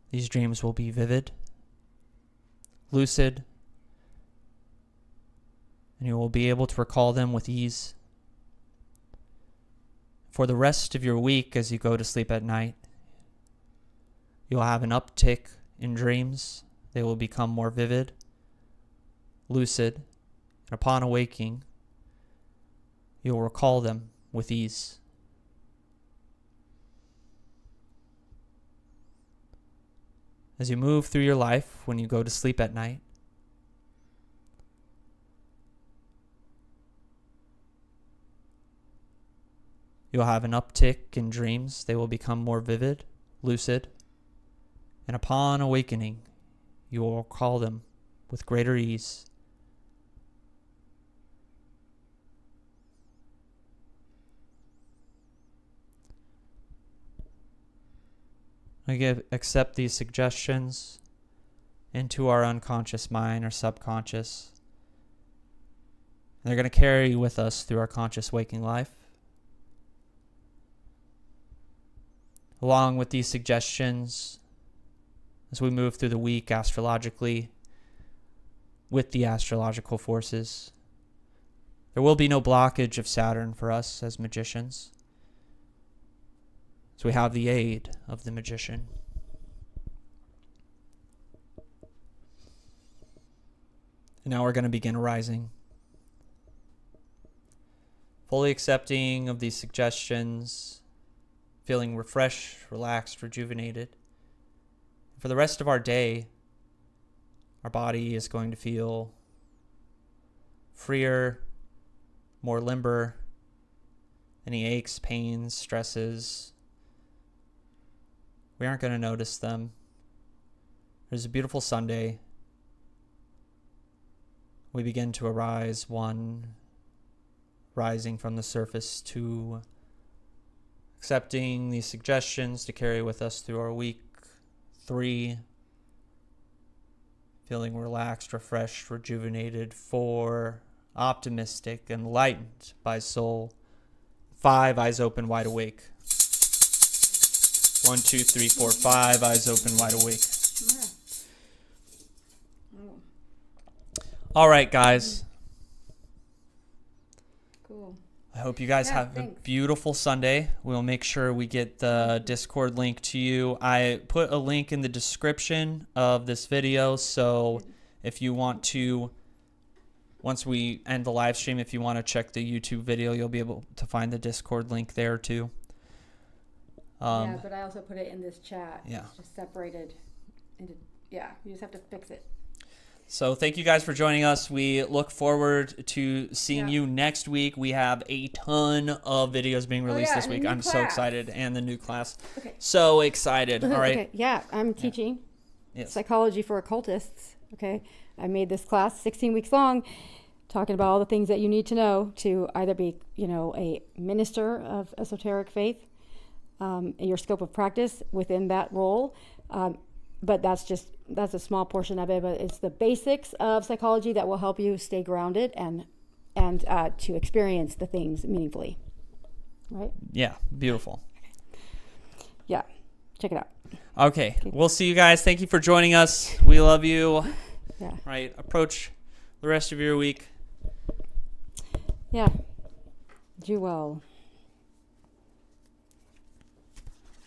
These dreams will be vivid, lucid, and you will be able to recall them with ease. For the rest of your week, as you go to sleep at night, you'll have an uptick in dreams. They will become more vivid, lucid, and upon awaking, you'll recall them with ease. As you move through your life, when you go to sleep at night, you'll have an uptick in dreams. They will become more vivid, lucid, and upon awakening, you will recall them with greater ease. Accept these suggestions into our unconscious mind or subconscious. And they're going to carry with us through our conscious waking life. Along with these suggestions, as we move through the week astrologically, with the astrological forces, there will be no blockage of Saturn for us as magicians. So we have the aid of the magician. And now we're going to begin rising. Fully accepting of these suggestions, feeling refreshed, relaxed, rejuvenated. For the rest of our day, our body is going to feel freer, more limber. Any aches, pains, stresses, we aren't going to notice them. There's a beautiful Sunday. We begin to arise. 1, rising from the surface. 2, accepting these suggestions to carry with us through our week. 3, feeling relaxed, refreshed, rejuvenated. 4, optimistic, enlightened by soul. 5, eyes open, wide awake. 1, 2, 3, 4, 5, eyes open, wide awake. All right, guys. Cool. I hope you guys have a beautiful Sunday. We'll make sure we get the Discord link to you. I put a link in the description of this video, so if you want to, once we end the live stream, if you want to check the YouTube video, you'll be able to find the Discord link there too. Yeah, but I also put it in this chat. Yeah. It's just separated into, yeah, you just have to fix it. So thank you guys for joining us. We look forward to seeing you next week. We have a ton of videos being released this week. I'm so excited. And the new class. Okay. So excited. All right. Okay. Yeah, I'm teaching psychology for occultists. Okay. I made this class 16 weeks long, talking about all the things that you need to know to either be, a minister of esoteric faith, your scope of practice within that role. But that's a small portion of it, but it's the basics of psychology that will help you stay grounded and to experience the things meaningfully. Right? Yeah. Beautiful. Yeah. Check it out. Okay. We'll see you guys. Thank you for joining us. We love you. Yeah. Right. Approach the rest of your week. Yeah. Do well.